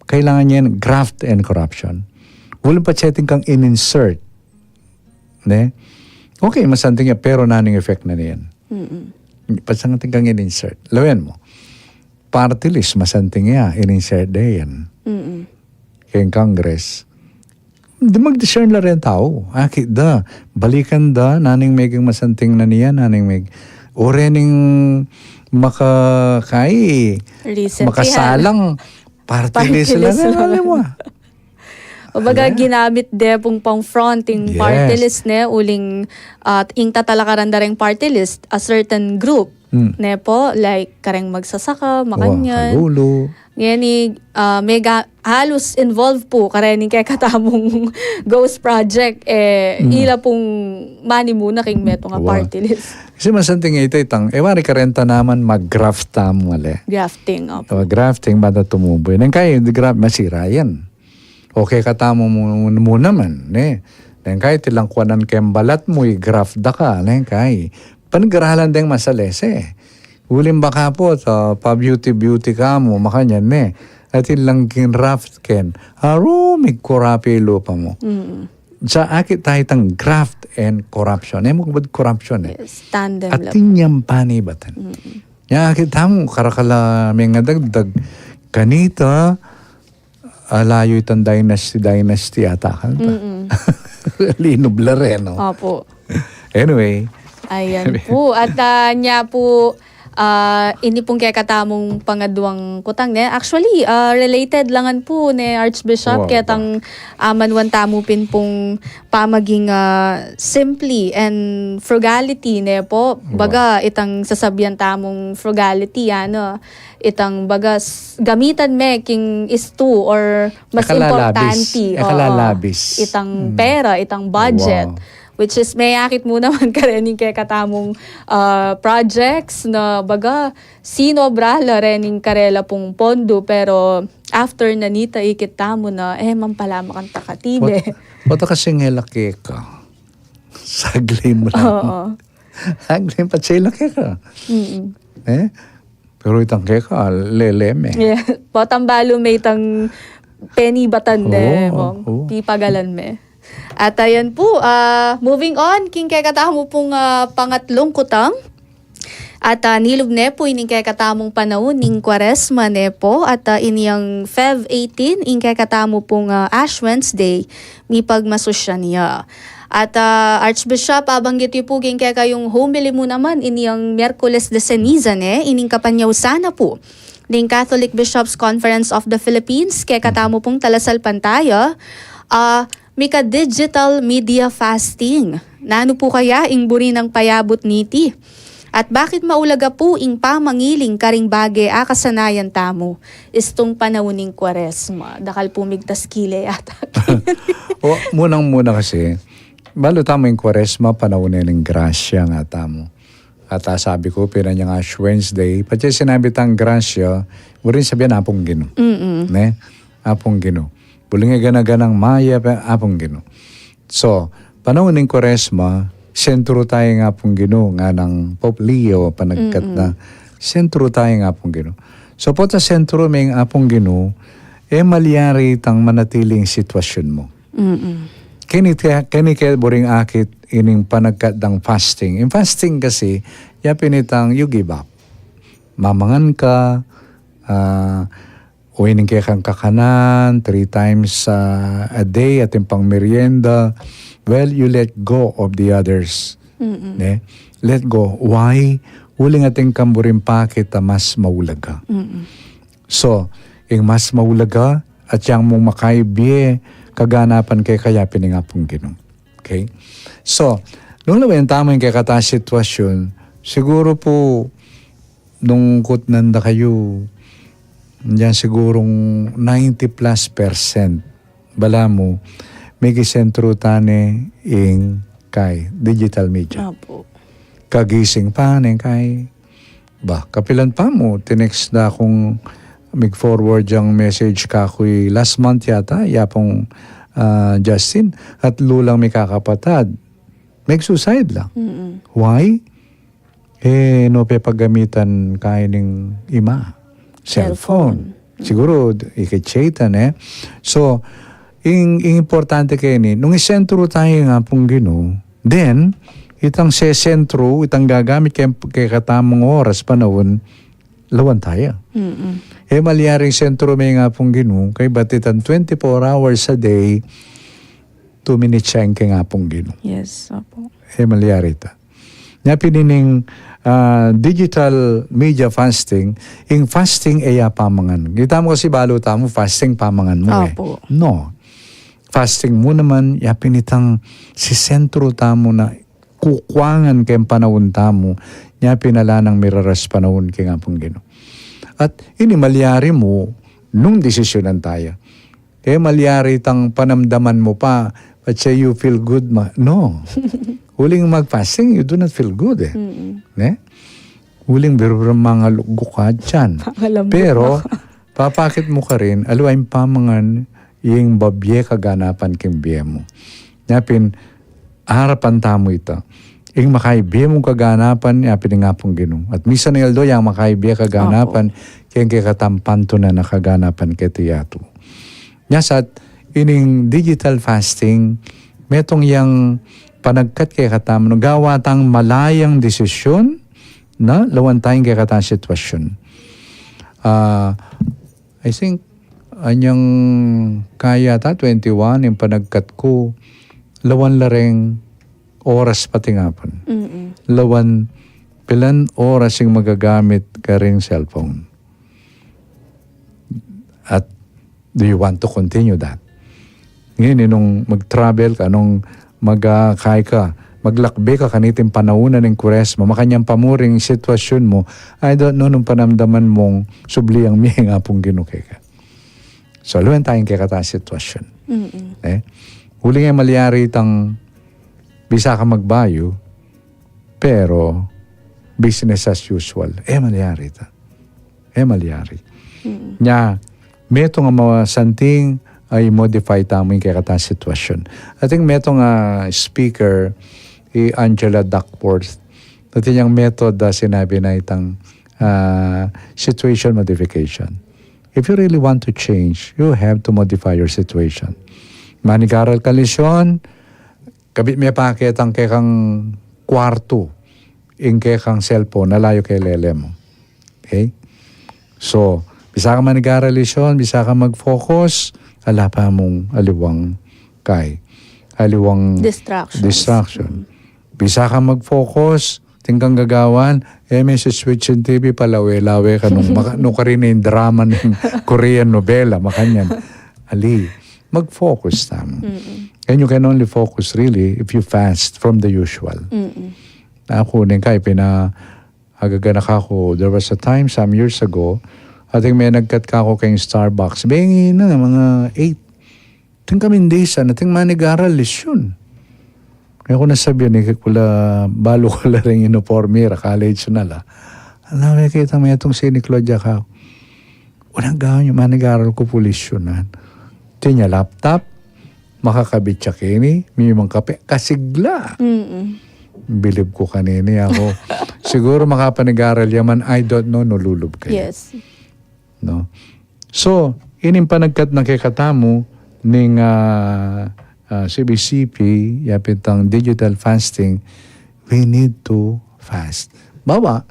D: Kailangan yan graft and corruption. Walang pa setting kang in-insert. Okay, masanting yan, pero naning effect na niyan. Pasangating kang in-insert. Lawan mo. Party list, masanting yan, in-insert na yan. Kaya Congress, di mag-discern na rin tao. Akit da, balikan da, naning meging masanting na niya, naning meg, o rening makasalang party list lang. Alam mo.
C: Baga ginamit de pong pang fronting party list uling ing tatalakaran da ring party list a certain group po like kareng magsasaka makanyan
D: Kalulo.
C: ngayon mega halos involved po karening kay katamong ghost project ila pong money muna king meto nga party list.
D: Kasi masanting ito itang wari karenta naman mag-graft
C: grafting
D: grafting bada tumubo nang kaya graft masira yan. Okay katamo mo naman nang kaya tilang kuanan kayong balat mo i-graft da ka nang kaya panagarahalan ding masalese. Uling baka po, pa-beauty ka mo, makanyan At ilang kinraft ken, may kurapi lupa mo. Sa akit tayo tang graft and corruption. Mo ba corruption
C: Yes, tandem
D: at tinyang panibatan. Akit tamo, karakala may nga dagdag, kanita, alayo itang dynasty atakan pa. Linubla rin,
C: Opo.
D: Anyway.
C: Ayan po. At niya po, ini pong kaya katamong pangadwang kutang actually related langan po ni Archbishop kaya tang manwan tamo pin pong pamaging simply and frugality po baga itang sasabihan tamong frugality itang baga gamitan king is to or mas importante itang pera itang budget. Which is, may akit mo naman karening kay katamong projects na baga sinobra la rening karela pong pondo pero after nanita ikita mo na mampalama kang takatibe.
D: Wata kasing helake ka. Sagli mo lang. Sagli pa siya laki ka. Pero itang keka, leleme.
C: Yeah. Potang balo may itang penny batan di pagalan me. At ayan po, moving on, king kay katamo pong pangatlong kutang. At nilog po ining kay katamong panahon ning Kwaresma po at iniyang Feb 18 ing kay katamo pong Ash Wednesday mi pagmasusya niya. At Archbishop, abanggit yu po king kay kayong homily mo naman iniyang Miyerkules de Ceniza ining kapanyaw sana po. ning Catholic Bishops Conference of the Philippines, kaya katamo pong talasal pantaya, mika digital media fasting. Nano po kaya ing buri ng payabot niti? At bakit maulaga po ing pamangiling karing bagay kasanayan tamo? Istong panawaning Kwaresma. Dakal po migtas kile yata.
D: Munang-muna kasi, balo tamo yung Kwaresma, panahon ng grasya nga tamo. At sabi ko, pinanya nga Ash Wednesday, pati sinabi tang grasya, mo rin sabihan apong Gino. Ne? Apong Gino. Buling nga ganaganang maya, apong Gino. So, panahon ng Kwaresma, sentro tayo nga pong Gino, nga ng Pope Leo, panagkat na, sentro tayo nga pong Gino. So, po sa sentro may apong Gino, malyari tang manatiling sitwasyon mo. Kini kaya boring akit ining panagkat ng fasting. In fasting kasi, yapinitang you give up. Mamangan ka, uwining kaya kang kakanan 3 times a day at yung pang merienda. Well, you let go of the others. Ne? Let go. Why? Uling ating kamburin pakit mas maulaga. So, yung mas maulaga at yung mong makaibye, kaganapan kay kaya piningapong Ginoo. Okay? So, nung lawin tama yung kaya sitwasyon, siguro po, nung kutnanda kayo, yan sigurong 90+%, bala mo, may kisentro tane ing kay digital media.
C: Opo.
D: Kagising pa ning kay, kapilan pa mo, tinext na akong mag-forward yung message kakoy last month yata, yapong Justin, at lulang may kakapatad. Mag-suicide lang. Why? No pe paggamitan kaya ng ima. Cellphone. Siguro, ikitsaitan So, yung importante kayo nung isentro tayo nga pong Ginoo, then, itang sesentro, itang gagamit kay katamang oras panahon, lawan tayo. Malyaring sentro may nga pong Ginoo, kay batitan 24 hours a day, 2 minutes siya kay nga pong Ginoo.
C: Yes, opo.
D: Malyari ta. Pinining digital media fasting, yung fasting pamangan. Kita mo kasi balo tamo, fasting pamangan mo
C: Opo.
D: No. Fasting mo naman, yapinitang si sentro tamo na kukwangan kayong panahon tamo, pinala ng miraras panahon kay nga pong Ginoo. At malyari mo, nung desisyonan tayo. Malyari tang panamdaman mo pa, but say you feel good no. Huling mag-fasting, you do not feel good Ne? Huling biro mga lugukad dyan. Pero, papakit mo ka rin, aluwain pamangan yung babye kaganapan king biye mo. Yapin, harapan tamo ito. Yung makaibye mong kaganapan, yapin nga pong Ginoo. At misa na yaldo, yung makaibye kaganapan, kaya katampanto na nakaganapan ketiyato. Yasat, ining digital fasting, metong yung panagkat kay katamo, gawa tang malayang desisyon na lawan tayong kay katang sitwasyon. I think, anyang kaya 21, yung panagkat ko, lawan lareng oras pati nga po. Lawan, pilan oras yung magagamit ka ring cellphone. At do you want to continue that? Ngayon, nung mag-travel ka, nung magkay ka, maglakbe ka kanitin panaunan ng Kwaresma, makanyang pamuring sitwasyon mo, I don't know nung panamdaman mong subliyang miyeng apong ginukay ka. So, luwan tayong kaya sitwasyon. Huli nga malyari itang bisa ka magbayo, pero business as usual. Malyari ita. Malyari. Nya, meto nga masanting ay modify tamo yung kaya sitwasyon. I think meto nga speaker, Angela Duckworth, natin yung method sinabi na itang situation modification. If you really want to change, you have to modify your situation. Manigaral ka lesyon, kabit may pakit ang kay kang kwarto, yung kay kang cellphone, nalayo kay lele mo. Okay? So, bisa ka manigaral lesyon, bisa ka mag-focus, ala pa mong aliwang aliwang
C: Distraction.
D: Bisa ka mag-focus, tingkang gagawan, may switch in TV palawe-lawe ka nung ka rin yung drama ng Korean novela, makanyan. Ali, mag-focus tamo. And you can only focus really if you fast from the usual. Ako din kay agaganak ako. There was a time some years ago, I think may nagkat ka ako kayong Starbucks. Bengi na, mga 8. Ting kami days, nating manigaral lisyon. Kaya ko nasabi ni kula balo ko la rin uniforme, college na la. Alam mo, kita mo itong si Claudia ka. Walang gawin yung manigaral ko pulisyonan. Tinya laptop, makakabit siya kini, may mga kape, kasigla. Bilib ko kanini ako. Siguro makapanigaral yaman, I don't know, nululub kayo.
C: Yes.
D: No? So, ining panagkat na kikatamo ning CBCP, yapitang digital fasting, we need to fast. Bawa,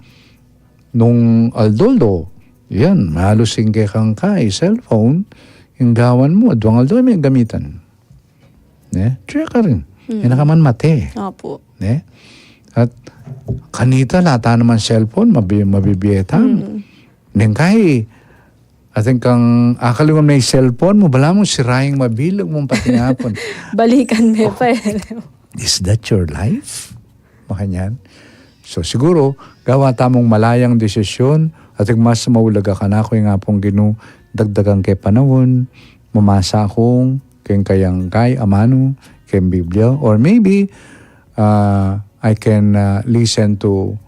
D: nung aldoldo, yan, mahalusing kay kang cellphone, yung gawan mo, duwang aldo may gamitan. Ne? Check ka rin. Yan nakaman mate.
C: Opo.
D: Ne? At kanita, lata naman cellphone, mabibietam. Neng kay, I think kang akalimam na yung cellphone mo, bala mong sirayang mabilag mong patingapon.
C: Balikan me pa
D: Is that your life? Makanyan. So siguro, gawa tamong malayang desisyon at mas maulaga ka na ako yung nga pong dagdagang kay panahon, mamasa akong kayang kay amano, kay Biblia, or maybe I can listen to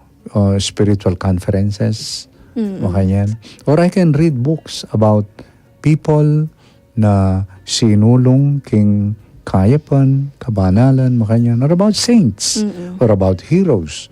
D: spiritual conferences. Makanyan. Or I can read books about people na sinulong king kayapan, kabanalan, makanyan. Or about saints. Or about heroes.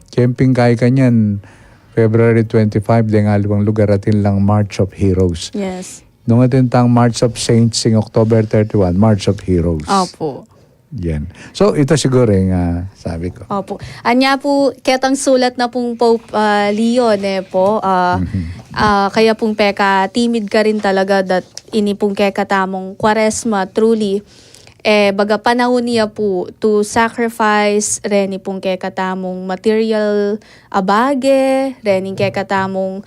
D: Camping kaya kanyan, February 25, di nga luwang lugar atin lang March of Heroes.
C: Yes.
D: Nung atin tang March of Saints, sing October 31, March of Heroes.
C: Opo.
D: Yan. So, ito siguro yung sabi ko.
C: Opo. Anya po, ketang sulat na pong Pope Leon po. Kaya pong peka, timid ka rin talaga that ini pong keka tamong Kwaresma, truly. Baga panahon niya po to sacrifice, reni pong keka tamong material abage, reni keka tamong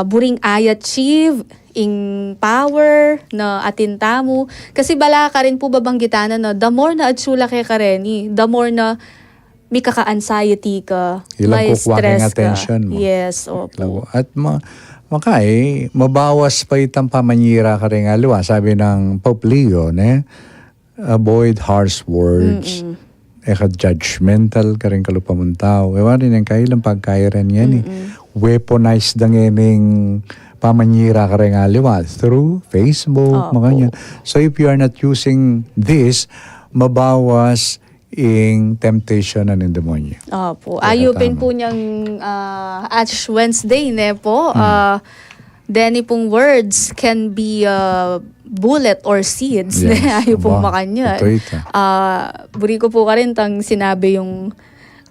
C: buring ay achieve, ing power na atintamo. Kasi bala ka rin po babanggitanan na the more na atsula kay kareni, the more na may kaka-anxiety ka,
D: Ilang
C: may
D: kukuha
C: stress
D: kang attention
C: ka.
D: mo.
C: Yes, opo.
D: At mabawas pa itang pamanyira ka rin aliwa. Sabi ng Pope Leo, avoid harsh words. Judgmental ka rin kalupamuntaw. Ewan rin yung kailang pagkairan yan. Weaponize dangening pamanyira ka rin aliwa through Facebook, makanyan. So if you are not using this, mabawas in temptation and in demonyo.
C: Opo. Ayupin po niyang Ash Wednesday, po. Deni pong words can be bullet or seeds.
D: Yes.
C: Ayaw pong makanya. Buri ko po ka rin tang sinabi yung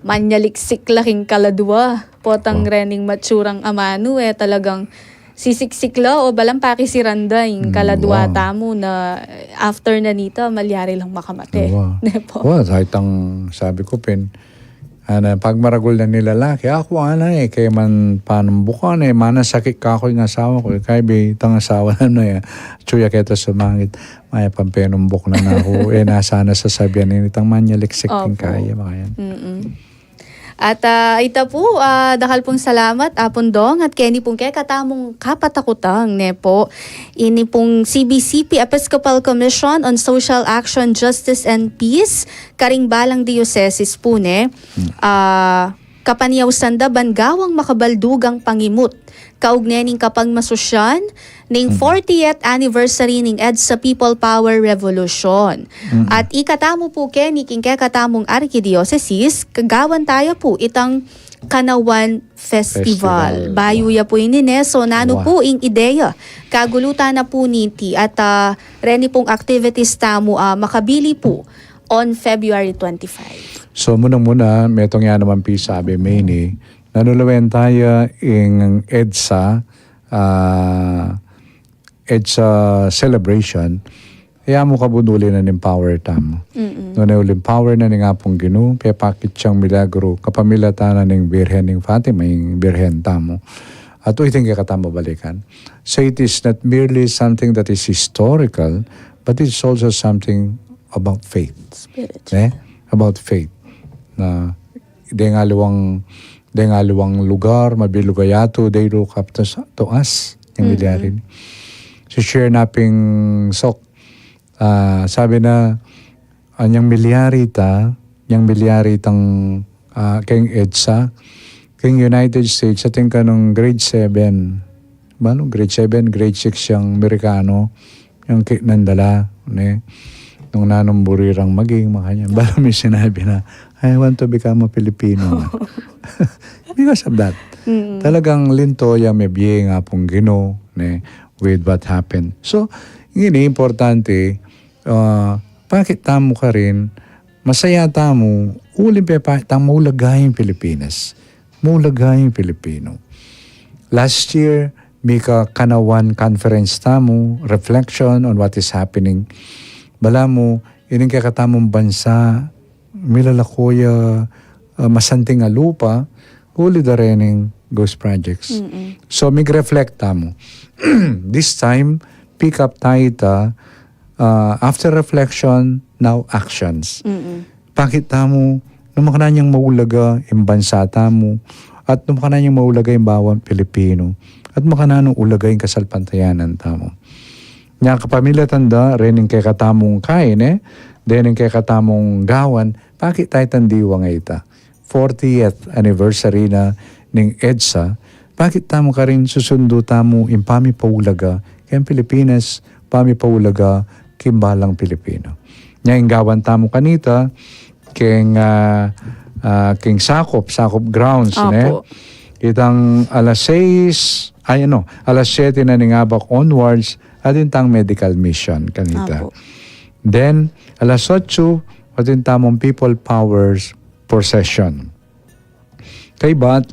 C: manyaliksik laking kaladwa. Potang rening matsurang amano talagang sisiksikla o balang pakisiranda yung kaladwa tamo na after na nita, malyari lang makamate. Nepo.
D: Kahit ang sabi ko pag maragol na nilalaki, ako kaya man panumbukan mana sakit ka ako yung asawa ko, kaya itang asawa na chuya kita sumangit, maya pampenumbok na ako, nasa na sasabihan itang manyaliksik ting kaya, makayan.
C: At ita po, dakal pong salamat, Apondong at Kenny pong kaya katamong kapatakutang, po. Ini pong CBCP Episcopal Commission on Social Action, Justice and Peace, Karing Balang Dioceses po, kapaniyaw sanda bangawang makabaldugang pangimut. Kaugnening kapag masusyan, ning 40th anniversary ning EDSA People Power Revolution. At ikatamo po king katamong Archdiocese, kagawan tayo po itang Kanawan Festival. Bayuya po inine, so nano po ing ideya. Kagulutan na po niti at reni pong activities tamo makabili po on February 25.
D: So muna, metong yan naman sabi Maine, nanulawen tayo in EDSA celebration, Kaya mo kabunuli na ng power tamo. No na uling power na nga pong Ginoo, pepakit siyang milagro, kapamilata na ng Birhen ng Fatima, yung Birhen tamo. At iting katamo balikan. So it is not merely something that is historical, but it's also something about faith.
C: Spiritual.
D: About faith. Na dengaluang lugar, mabilugayato, they look up to us. Yung milyarin. So share naping sok. Sabi na, anyang milyari tang keng EDSA, keng United States, ating ka nung grade 7, grade 7, grade 6 yung Amerikano, yung nandala, nung nanumburirang maging makanya. Bala may sinabi na, I want to become a Filipino. Because of that. Talagang linto yung may biye nga pong Ginoo with what happened. So, yun importante, bakit tamo ka rin, masaya tamo, uling pepa, tamo mulagayang Pilipinas. Mulagayang Pilipino. Last year, may Kanawan conference tamo, reflection on what is happening. Bala mo, ining kakatamong bansa, milalakoya, masanting a lupa, uli da rening ghost projects. So, mig-reflect tamo. This time, pick up tayo after reflection, now actions. Bakit tamo, nung makananyang maulaga yung bansa tamo, at nung makananyang maulaga yung bawang Pilipino, at makananong ulaga yung kasalpantayanan tamo. Nga kapamilya tanda, rening kay katamong kain dening kay katamong gawan, bakit tayo tandiwa nga ita? 40th anniversary na ng EDSA, bakit tamo ka rin susundo tamo impami paulaga kayang Pilipinas, pami paulaga kimbalang Pilipino. Nga gawan tamo kanita, king sakop grounds, itang alas 7 na ningabak onwards, atin tang medical mission kanita. Then, alas 8, atin tamong people powers procession. Kay bat,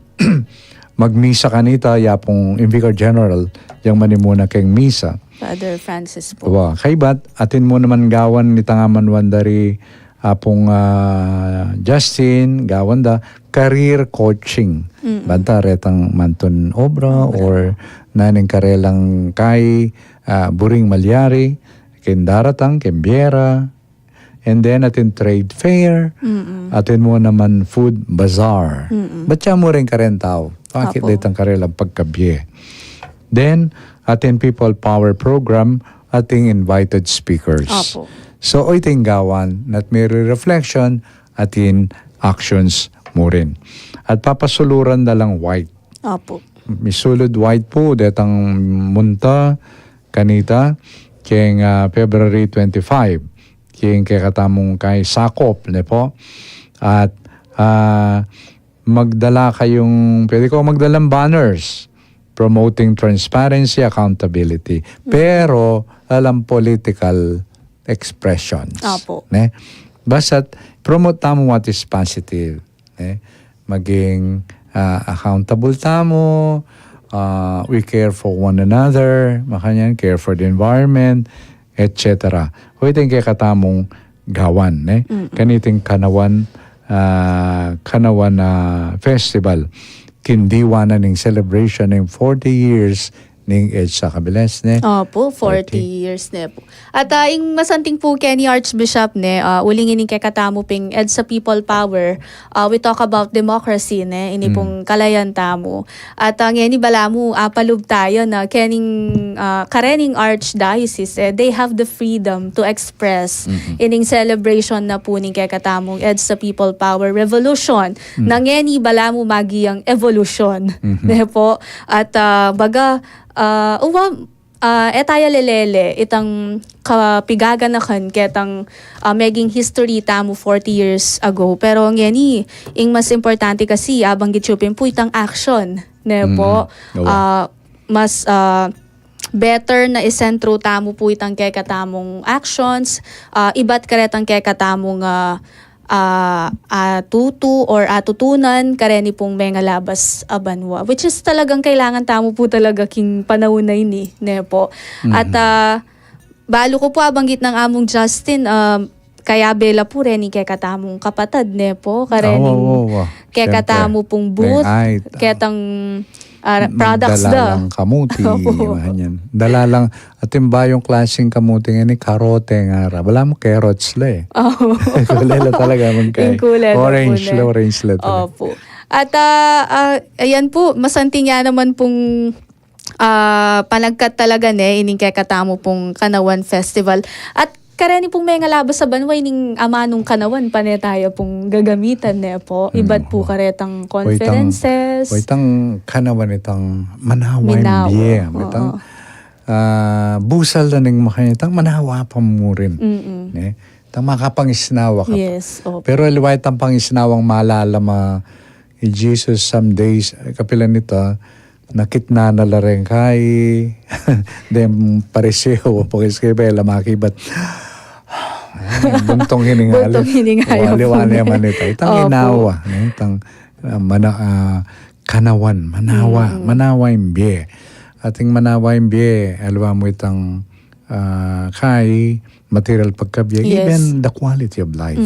D: magmisa kanita, yapong Vicar General, yung manimuna keng misa.
C: Father Francis po.
D: Kay bat, atin mo naman gawan ni Tangaman Wandari, apong Justin, gawan da, career coaching. Banta retang manton obra or naning karelang kay Buring Malyari, ken daratang, ken Biera, and then atin trade fair, atin mo naman food bazaar. Ba't siya mo rin karen tao? Bakit ditang karelang pagkabye? Then, atin people power program, ating invited speakers. So, iting gawan, at may reflection, atin actions mo rin. At papasuluran na lang white. Misulod white po, detang munta, kanita, keng February 25, keng katamong kay sakop, po. At magdala kayong, pwede ko magdalang banners, promoting transparency, accountability. Pero, alam political expressions. Basta't, promote tamo what is positive. Maging accountable tamo, we care for one another, makanyan, care for the environment, etc. Huwag kay katamong gawan. Kaniting Kanawan Festival. Kindiwa na ning celebration ng 40 years ning EDSA kabilas
C: 40 years po. At ing masanting po Kenny Archbishop uling ining kay katamo ping EDSA People Power, we talk about democracy ini pong kalayan tamo. At ngeni balamu palug tayo na kening karening Archdiocese they have the freedom to express ining celebration na po ning kay katamong EDSA People Power Revolution. Ngeni balamu magiyang evolution po. At baga etaya lelele itang kapigaganakan ketang maging history tamo 40 years ago, pero ngeni ing mas importante kasi abang gitsupin po itang action po mas better na isentro tamo po itang kekatamong actions, ibat karetang kekatamong tutu or atutunan kareni pong mga labas abanwa, which is talagang kailangan tamo po talaga king panahon na ini po. At balo ko po abanggit ng among Justin, kaya bela po rin kay katamong kapatad ne po karening kay katamo pong booth kaya tang products
D: dalalang kamuti yan. Dalalang atin ba yung klaseng kamuti nga ni karote nga ra. Wala mo carrots la eh. Kulay talaga magkay. Orange la talaga.
C: Opo. At ayan po, masanti nga naman pong panagkat talaga ne ining kay katamo pong Kanawan Festival. At karani pong may ngalabas sa banway ning amanong Kanawan pa ne tayo pong gagamitan ne po. Iba't po karetang conferences.
D: Itang Kanawan itang manaway biye. Itang busal na ning makanya itang manawa pa mo rin. Ne? Itang makapangisnawa ka
C: yes,
D: pa. Pero aliwa itang pangisnawang maalala Jesus some days kapilan nito nakitna na la rin kay dem pareseho pagkiskibela makibat buntong hiningali wali man ito itang inawa itang Kanawan manawa imbiye ating manawa imbiye alwa mo itang kay material pagkabiya even the quality of life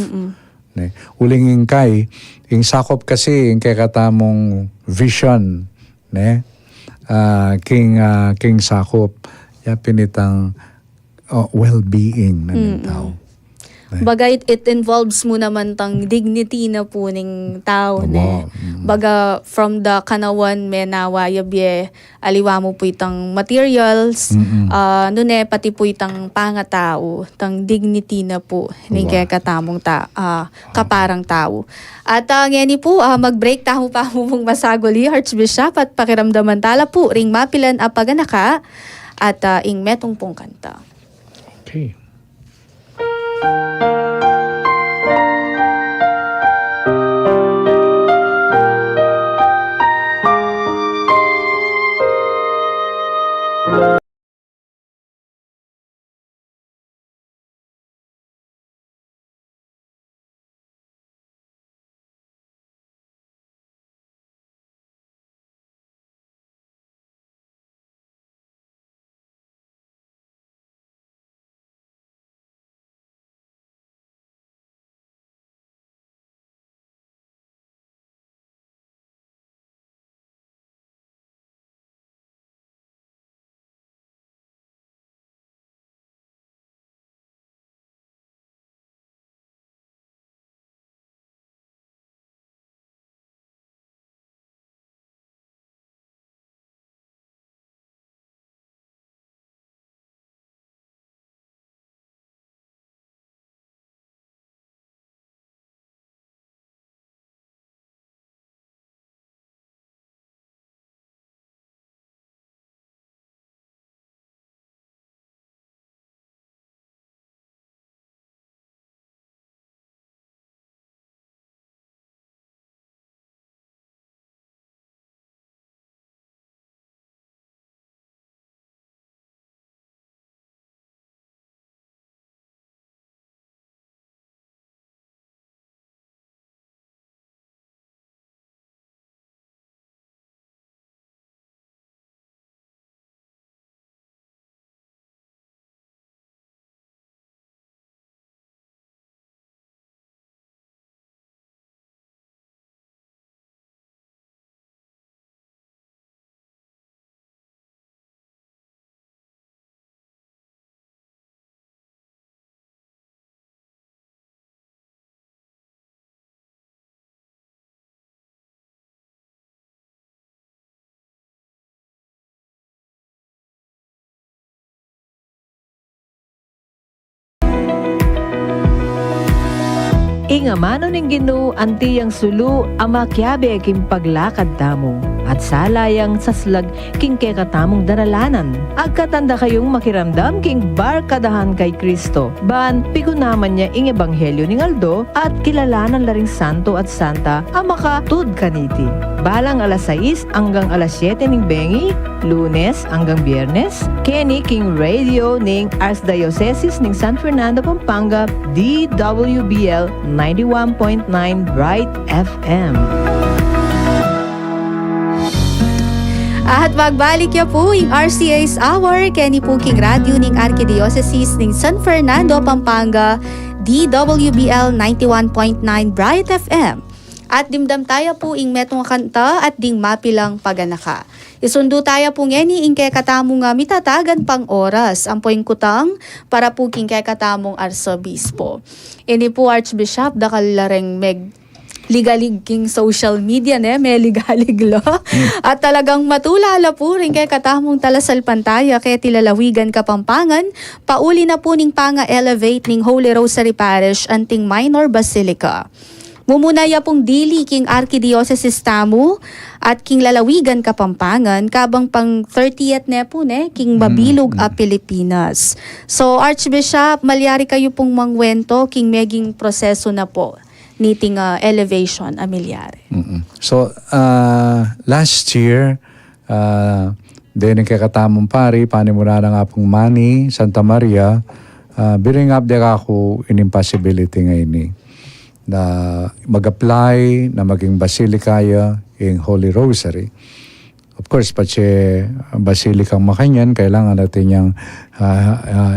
D: uling kay ing sakop kasi ing kay katamong vision king sakop yapin itang well-being ng tao.
C: Baga it involves mo naman tang dignity na po ning tao ne. Baga from the Kanawan menawa yabye aliwa mo po itang materials nune pati po itang pangatao tang dignity na po ning kay katamong kaparang tao. At ngani po mag-break taho pa mo pong masagoli Archbishop at pakiramdaman tala po ring mapilan a paganaka at ing metong pong kanta.
D: Okay.
E: Ingamano ning Ginoo anti yang sulu amakyabe king paglakad tamo at salayang saslag king kekatamong daralanan. Agkatanda kayong makiramdam king barkadahan kay Kristo. Ban pigunaman niya ing ebanghelyo ning Aldo at kilalanan laring santo at santa amakatud kaniti. Balang alas 6 hanggang alas 7 ning bengi, Lunes hanggang Biyernes, Kenny King Radio ning Archdiocese ning San Fernando, Pampanga, DWBL 91.9 Bright FM.
C: At magbalik ya po yung RCA's Hour, kani po king radyo ning Arkidiocese ning San Fernando, Pampanga, DWBL 91.9 Bright FM. At dimdam tayo po ing metong kanta at ding mapilang paganaka. Isundo tayo po ngeni ing kay katamong mitatagan pang oras ang poing kutang para po king kay katamong arsobispo. Ini po Archbishop dakal lareng meg ligalig king social media ne, may ligalig lo. At talagang matulala po rin kay katamong talasal pantaya kay tilalawigan Kapampangan, pauli na po ning panga elevate ning Holy Rosary Parish anting Minor Basilica. Mumunaya pong dili king Arkidiocese Tamu at king lalawigan Kapampangan kabang pang 30th ne po ne king Mabilog a Pilipinas. So Archbishop, malyari kayo pong mangwento king meging proseso na po niting elevation amilyari.
D: So, last year, din kay katamong pari, panimula na nga pong Mani, Santa Maria, biring up de ako in impossibility ngayon na mag-apply na maging basilikaya in Holy Rosary. Of course, pati Basilikang Makanyan, kailangan natin yung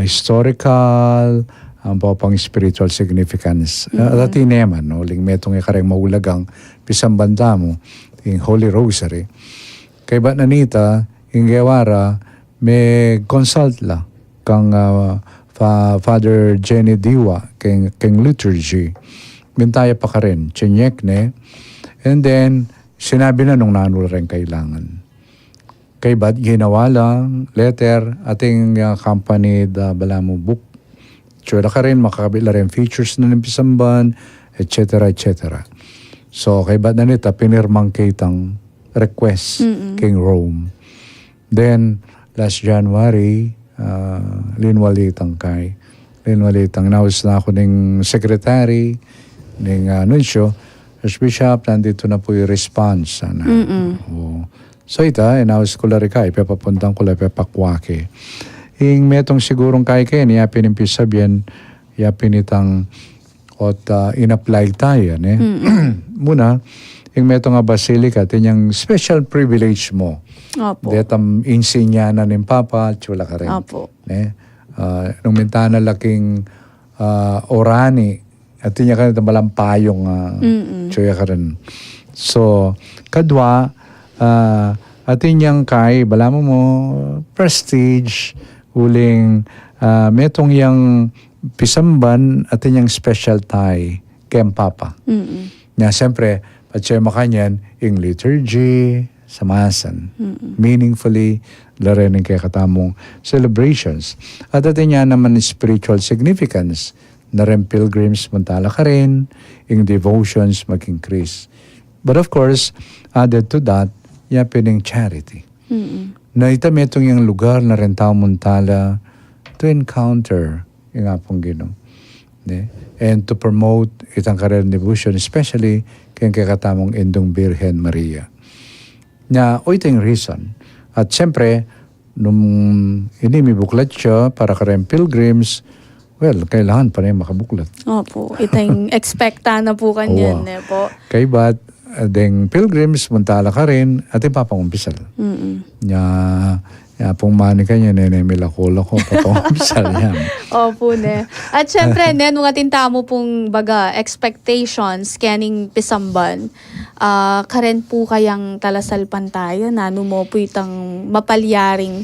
D: historical, ang pang spiritual significance. Dati naman, no? Ling metong ikareng maulagang pisang banda mo, yung Holy Rosary. Kay ba nanita, yung gewara, may consult la kang Father Jenny Diwa, keng liturgy. Bintaya pa ka rin, chinyek ne. And then, sinabi na nung nanula rin kailangan. Kay ba't ginawa lang, letter, ating company da balamo book. Tsura ka rin, makakabila rin features na ng pisamban, etc. etc. So, kay ba't na nita, pinirmang kitang request king Rome. Then, last January, linwalitang naus na ako ng secretary, ng nuncio, Archbishop, nandito na po yung response. Sana. So ita, inawas ko lari ka, ipapapuntang ko lang, ipapakwake. Ing metong sigurong kay yapin yung pisabyan, yapin itang ot in-apply tayo. Muna, yung metong basilica, yung special privilege mo.
C: Opo.
D: Detam insinyana ng Papa, tsula ka rin.
C: Opo.
D: Nung mintana laking orani, at niya ka rin malampayong tsuya ka rin. So, kadwa, atin niyang kay, bala mo, prestige, uling, metong yang pisamban, atin niyang special tie, kem Papa. Nga, siyempre, patsiya makanyan, yung liturgy, samasan. Meaningfully, larenin kay katamong celebrations. At atin niya naman spiritual significance, na rin pilgrims mantala ka rin, yung devotions mag-increase. But of course, added to that, yapining charity. Na itametong yung lugar na rin tao mantala to encounter yung apong Ginoo. And to promote itang career devotion, especially kayong kakatamong Indong Birhen Maria. Na o ito yung reason. At siyempre, nung inimibuklat siya para ka rin pilgrims, well, kailangan pa rin makabuklat.
C: Opo, itang expecta na po kanyan po.
D: Kay ba't, deng pilgrims, muntala ka rin, at ipapangumpisal. Ya pong mani kanya, nene, milakula ko, papangumpisal yan.
C: Opo, ne. At syempre, nen, mga tintamo pong baga, expectations, kaning pisamban, karen po kayang talasal pantaya, nano mo po itang mapalyaring,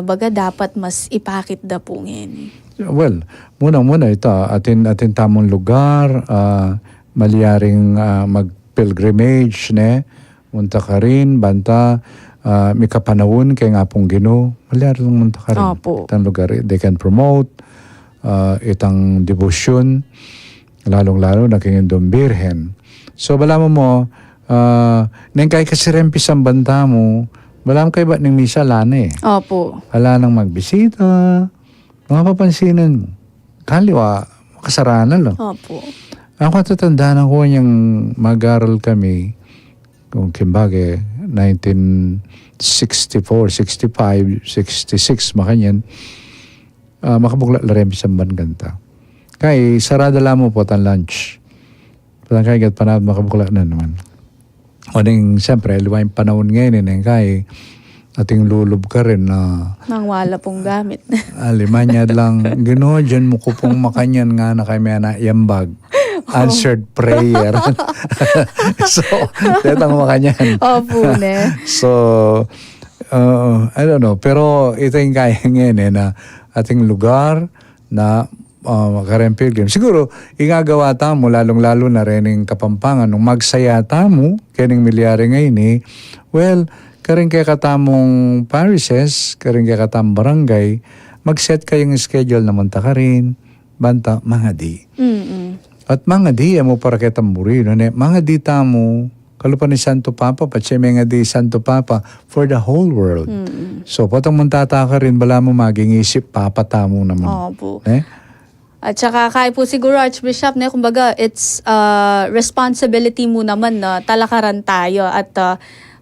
C: baga, dapat mas ipakit da po ngayon.
D: Well, muna ito, atin tamong lugar, malyaring mag-pilgrimage, munta ka rin, banta, may kapanahon kay nga pong Ginoo, malyaring munta ka rin. Itang lugar, they can promote, itang devotion, lalong-lalo na kay Indong Birhen. So, bala mo, nang kay kasirempis ang banta mo, bala mo kay ba't ng misa lana
C: Opo.
D: Wala nang magbisita, mga papansinan mo. Kaliwa, makasaranan lang.
C: Opo.
D: Ako tatandaan ko niyang mag-aral kami, kung kimbage, 1964, 65, 66, makanyan, makabukla larempi sa ganta. Kaya sarada lang mo po tan lunch. Patang kaya gat panahon makabukla na naman. O ning, siyempre, liwa yung panahon ngayon, kaya ating lulub ka rin na
C: Nang wala pong gamit.
D: alimanya lang, Ginoo, dyan mo ko pong makanyan nga na kami na iyambag. Answered prayer. So, tetang makanyan.
C: Opo, ne.
D: So, I don't know. Pero ito yung kaya ngayon na ating lugar na Karen Pilgrim. Siguro, ingagawa tamo, lalong-lalo na rin yung Kapampangan, nung magsaya tamo, kaning milyari ngayon well, karing kaya katamong parishes, karing kaya katamong barangay, mag-set kayong schedule naman ta ka rin, banta, mga di. At mga di, mo para kitang murido, mga di tamo, kalupan ni Santo Papa, patsi mga di Santo Papa, for the whole world. So, patang mantata ka rin, bala mo maging isip, Papa tamo naman.
C: Opo. At saka kaya po siguro Archbishop, kumbaga it's responsibility mo naman na talakaran tayo at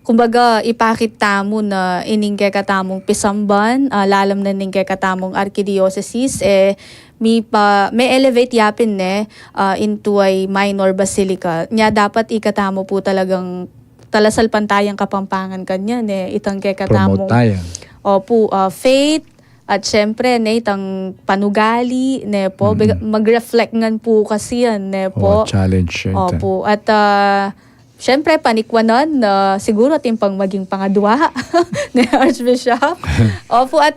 C: kumbaga ipakita mo na iningke katamong Pisamban, lalam na iningke katamong Archdiocese, may elevate yapin into a minor basilica. Nya dapat ikatamo po talagang talasalpantayang Kapampangan kanya itang kay katamong
D: Promote tayo.
C: Opo, faith. At syempre, itang panugali, po, mag-reflect ngan po kasi yan, po.
D: Challenge.
C: Opo, at syempre, panikwanan na siguro timpang maging pangadwa ni Archbishop. Opo, at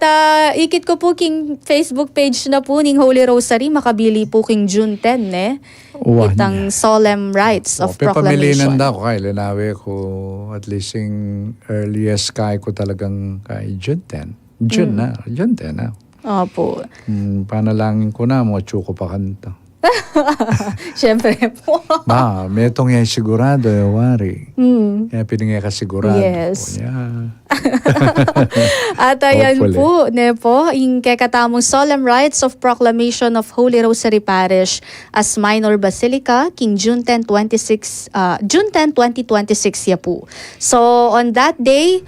C: ikit ko po king Facebook page na po ning Holy Rosary, makabili po king June 10, itang solemn rites of proclamation.
D: Pamilinan da ko kay linawi ko at least yung earliest kay ko talagang kay June 10. June 10 na.
C: Opo.
D: Panalangin ko na mo, chuko pa kanta.
C: Syempre po.
D: May itong yan sigurado, wari. Kaya piningay ka sigurado.
C: Yes.
D: Po,
C: At ayan
D: Hopefully.
C: po, yung kakatamong solemn rites of proclamation of Holy Rosary Parish as minor basilica, king June 10, 2026 ya po. So on that day,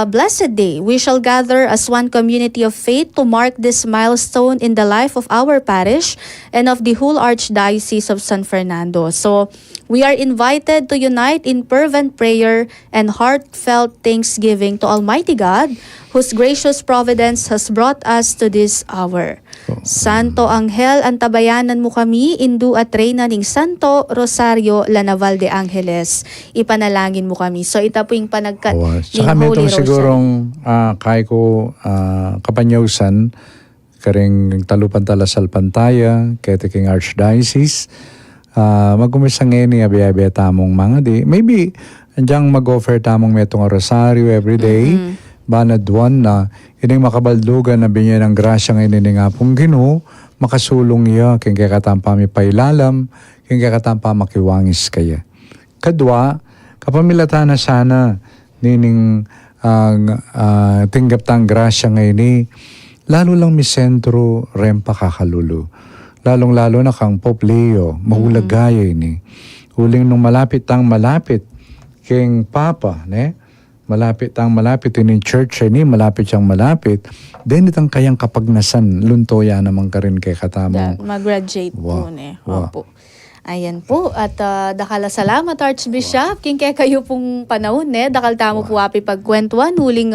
C: blessed day, we shall gather as one community of faith to mark this milestone in the life of our parish and of the whole Archdiocese of San Fernando. So we are invited to unite in fervent prayer and heartfelt thanksgiving to Almighty God, whose gracious providence has brought us to this hour. Santo Anghel, antabayanan mo kami, Indu at Reyna ning Santo Rosario Lanaval de Angeles. Ipanalangin mo kami. So ito po yung panagkat ning
D: Saka may
C: Holy
D: itong
C: Rosary.
D: sigurong kay ko kapanyausan, karing talupan talasal pantaya, kete king Archdiocese, mag-umisa ngayon ni abi-abi tamong mga di. Maybe, andyang mag-offer tamong metong rosaryo everyday, banad one na, ining makabaldugan na binyan ng grasya ngayon ni nga pong Ginoo, makasulong iya, king kakatampa mi pailalam, king kakatampa makiwangis kaya. Kadwa, kapamilata na sana, nining tinggap tang grasya ngayon ni, lalo lang mi sentro rempa kakalulo. Lalong-lalo na kang Pope Leo, mahulagaya ni. Huling nung malapit king Papa, malapit in church ni, malapit siyang malapit. Then itang kayang kapagnasan, luntoya naman ka rin kay katamong.
C: Mag-graduate po.
D: Wow.
C: Opo. Ayan po. At dakala salamat Archbishop. King kaya kayo pong panahon. Dakal tamo po api pagkwentuhan. Huling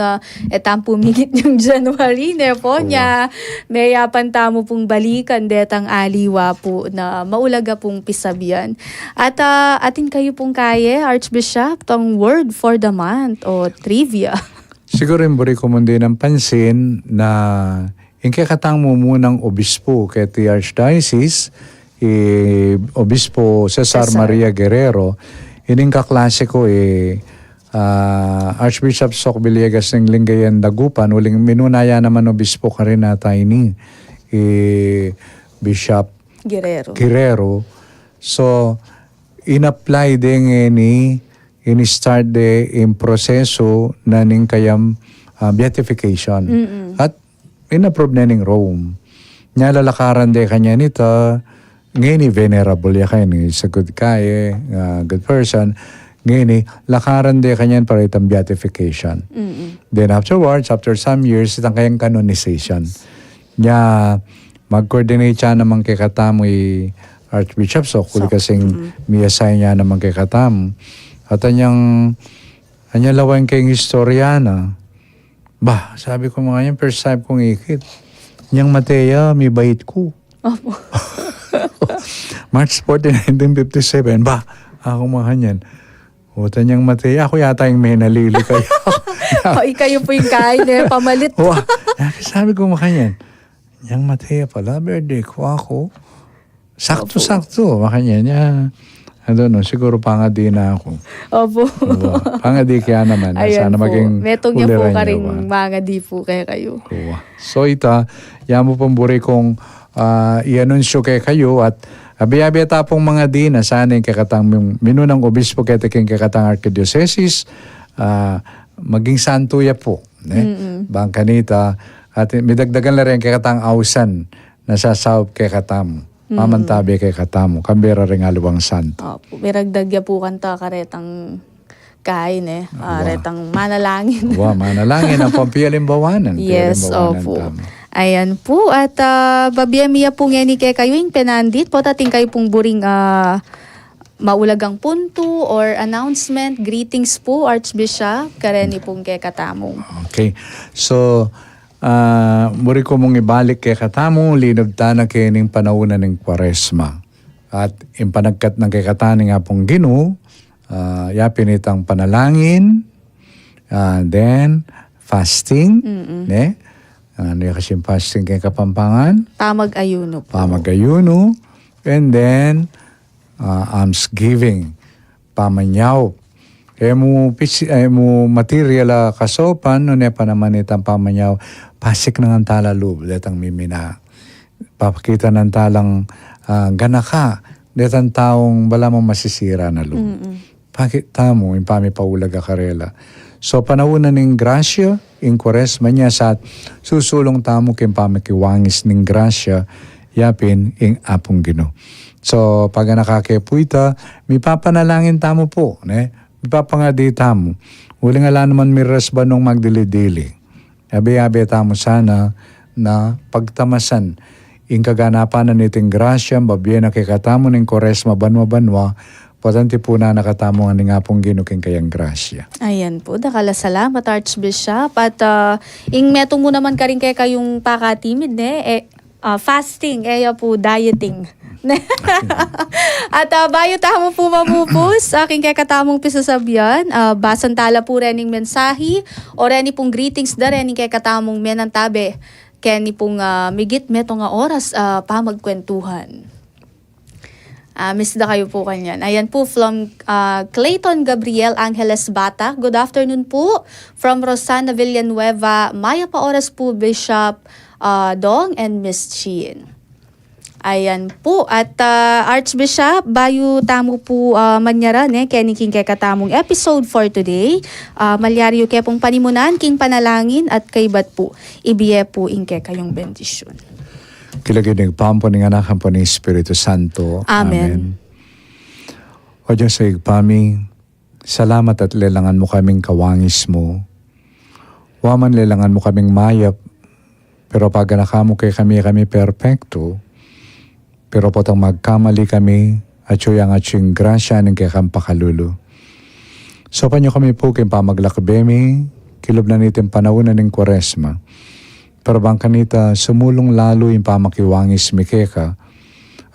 C: etang pumigit yung January. Po niya. Mayapan tamo pong balikan. Detang aliwa po na maulaga pong pisabian. At atin kayo pong kaya Archbishop. Tong word for the month o trivia.
D: Siguro yung buri ko mundi ng pansin na yung kakatang mo munang obispo kay the Archdiocese, Obispo Cesar Maria Guerrero, ining kaklase ko Archbishop Sok Villegas ng Lingayen Dagupan, uling minunaya naman obispo ka rin na tayo ni Bishop Guerrero. So, in-apply din in-start in proseso na ning kayam beatification. At in-approve na ning Rome. Lalakaran de kanya nito, ngayon venerable ya kayo sa good kaya, good person. Ngayon lakaran de kanyan para itang beatification. Then afterwards, after some years, itang kayang canonization. Mag-coordinate siya naman kay katamoy Archbishop Sok, kuli kasing miyasay niya naman kay katam. At anyang lawang kayong historiana, Bah, sabi ko mga yan, first time kong ikit. Niyang Matea, may bait ko.
C: Opo.
D: March 14, 1957. Bah, ako mga yan. Huwag niyang Matea. Ako yata yung may nalili kayo.
C: Kayo po yung kain eh, pamalit.
D: Wow. Sabi ko mga yan. Niyang Matea pala, birthday ko ako. Sakto-sakto. Makanya niya. I don't know, siguro pangadi na ako.
C: Opo.
D: Pangadi kaya naman.
C: Ayan
D: Sana
C: po.
D: maging
C: Metong niya po
D: uliran niya
C: karing
D: ba?
C: mga di po kayo.
D: So ita, yan mo pong buri kong i-anunsyo kay kayo at biya-biya tapong mga di na sana yung kakatang minunang obispo kaya taking kakatang arkidiocese maging santuya po. Bangkanita at may dagdagan na rin kakatang ausan na sasawab kay katamo. Mamantabi kay katamo. Kambira rin alawang santo.
C: Opo. May ragdagya po kanta karetang kain eh. Retang manalangin.
D: Manalangin ang pampiyalimbawanan.
C: Yes, opo. Ayan po. At babiyamiya po nga ni kay kayo yung penandit. Po tating kayo pong buring maulagang punto or announcement, greetings po, Archbishop. Kareni pong kay katamong.
D: Okay. So, muri ko mong ibalik kay katamo, linabta na kay ning panahuna ng Kwaresma. At impanagkat ng kay katani nga pong Ginoo, yapin itang panalangin, then fasting, ne? Ano yung kasing fasting kay Kapampangan?
C: Pamag-ayuno po.
D: Pamag-ayuno, and then almsgiving, pamanyaw. Kaya mo material kasopan, no pa naman itang pamanyaw, pasik ng antala loob, datang mimina. Papakita ng talang ganaka, datang taong bala mong masisira na loob. Pakita mo, yung pamipaulaga karela. So, panahon ng grasya, in Kwaresma niya sa susulong tamo kayong pamikiwangis ng grasya, yapin ing apong Ginoo. So, pag nakakepuita, may papanalangin tamo po, ne? May papangadi tamo. Huling ala naman miras ba nung magdili-dili? Abi-abi tamo sana na pagtamasan ing kaganapan na niting grasya, babiya na kay katamo ng Kwaresma banwa-banwa, patanti po na nakatamo nga nga pong ginuking kayang grasya.
C: Ayan po, dakala salamat Archbishop. At ing metong mo naman ka rin kay kayong pakatimid fasting, po dieting. At bayo tamo po mamupos, aking kay katamong pisasabyan, basan tala po rening mensahe o reni pong greetings da rening kay katamong menantabe, kaya ni pong migit meto nga oras pamagkwentuhan. Miss da kayo po kanyan. Ayan po from Clayton Gabriel Angeles Bata. Good afternoon po. From Rosana Villanueva. Maya pa oras po Bishop Dong and Miss Chin. Ayan po. At Archbishop, bayo tamo po manyaran kaya ni king kay katamong episode for today. Malyaryo kaya pong panimunan, king panalangin at kaybat po. Ibiye po ingke kayong bendisyon.
D: Kilagay ng pampo ng anak po ng Espiritu Santo.
C: Amen.
D: O Diyos sa igpami, salamat at lelangan mo kaming kawangis mo. Waman lelangan mo kaming mayap, pero pag nakamo kay kami perfecto, pero potang magkamali kami, at yung ating grasya ng kay kampakalulo. So panyo kami po kayong pamaglakbemi, kilob na nitin panahon ng Kwaresma. Pero bang kanita, sumulong lalo yung pamakiwangis mikeka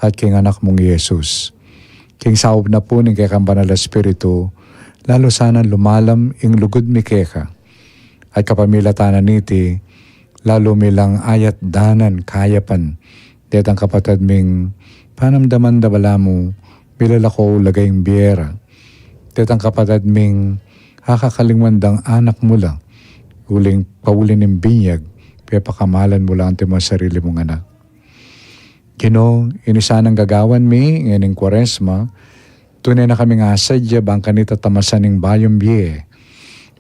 D: at king anak mong Yesus. King saob na po ng kay Banal Espiritu, lalo sana lumalam ing lugod mikeka. At kapamilatanan niti, lalo milang ayat danan kayapan. Detang kapatid ming panamdaman da bala mo, milalako lagay ng biyera. Detang kapatid ming hakakalingwandang anak mo lang, uling paulin ng binyag, kaya pakamalan mo lang ang sarili mong anak. Ginoo, inisanang gagawan mi, ngayon Kwaresma, tunay na kaming asadya bang kanita tamasan ng bayong biye,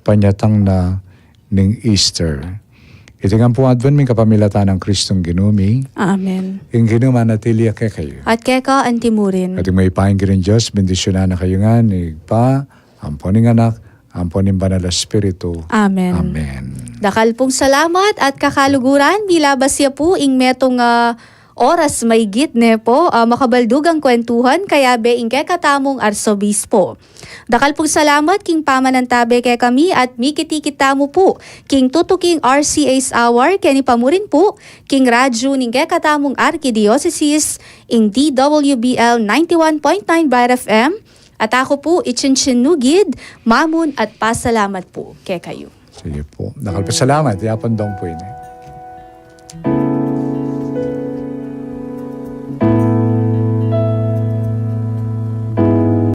D: panyatang na ng Easter. Itingan po advan mi kapamilatan ng Kristong Ginumi.
C: Amen.
D: Yung Ginoo manatili kay kayo.
C: At keka antimurin.
D: At yung may pahingi Diyos, bendisyonan na kayo nga, ni Pa, amponing anak, amponing Banal Espiritu.
C: Amen.
D: Amen.
C: Dakal pong salamat at kakaluguran bilabas ya po ing metong oras may gitne po makabaldugang kwentuhan kaya being kay katamong arsobispo. Dakal pong salamat king pamanantabe kay kami at mikiti-kita mo po king tutuking RCA's Hour kani pamurin po king radyo ning kay katamong Arkidiocese ing DWBL 91.9 Bright FM at ako po ichinchinnugid, mamon at pasalamat po kay kayo.
D: Sige po. Nakal pa salamat. Yapon dong po ini.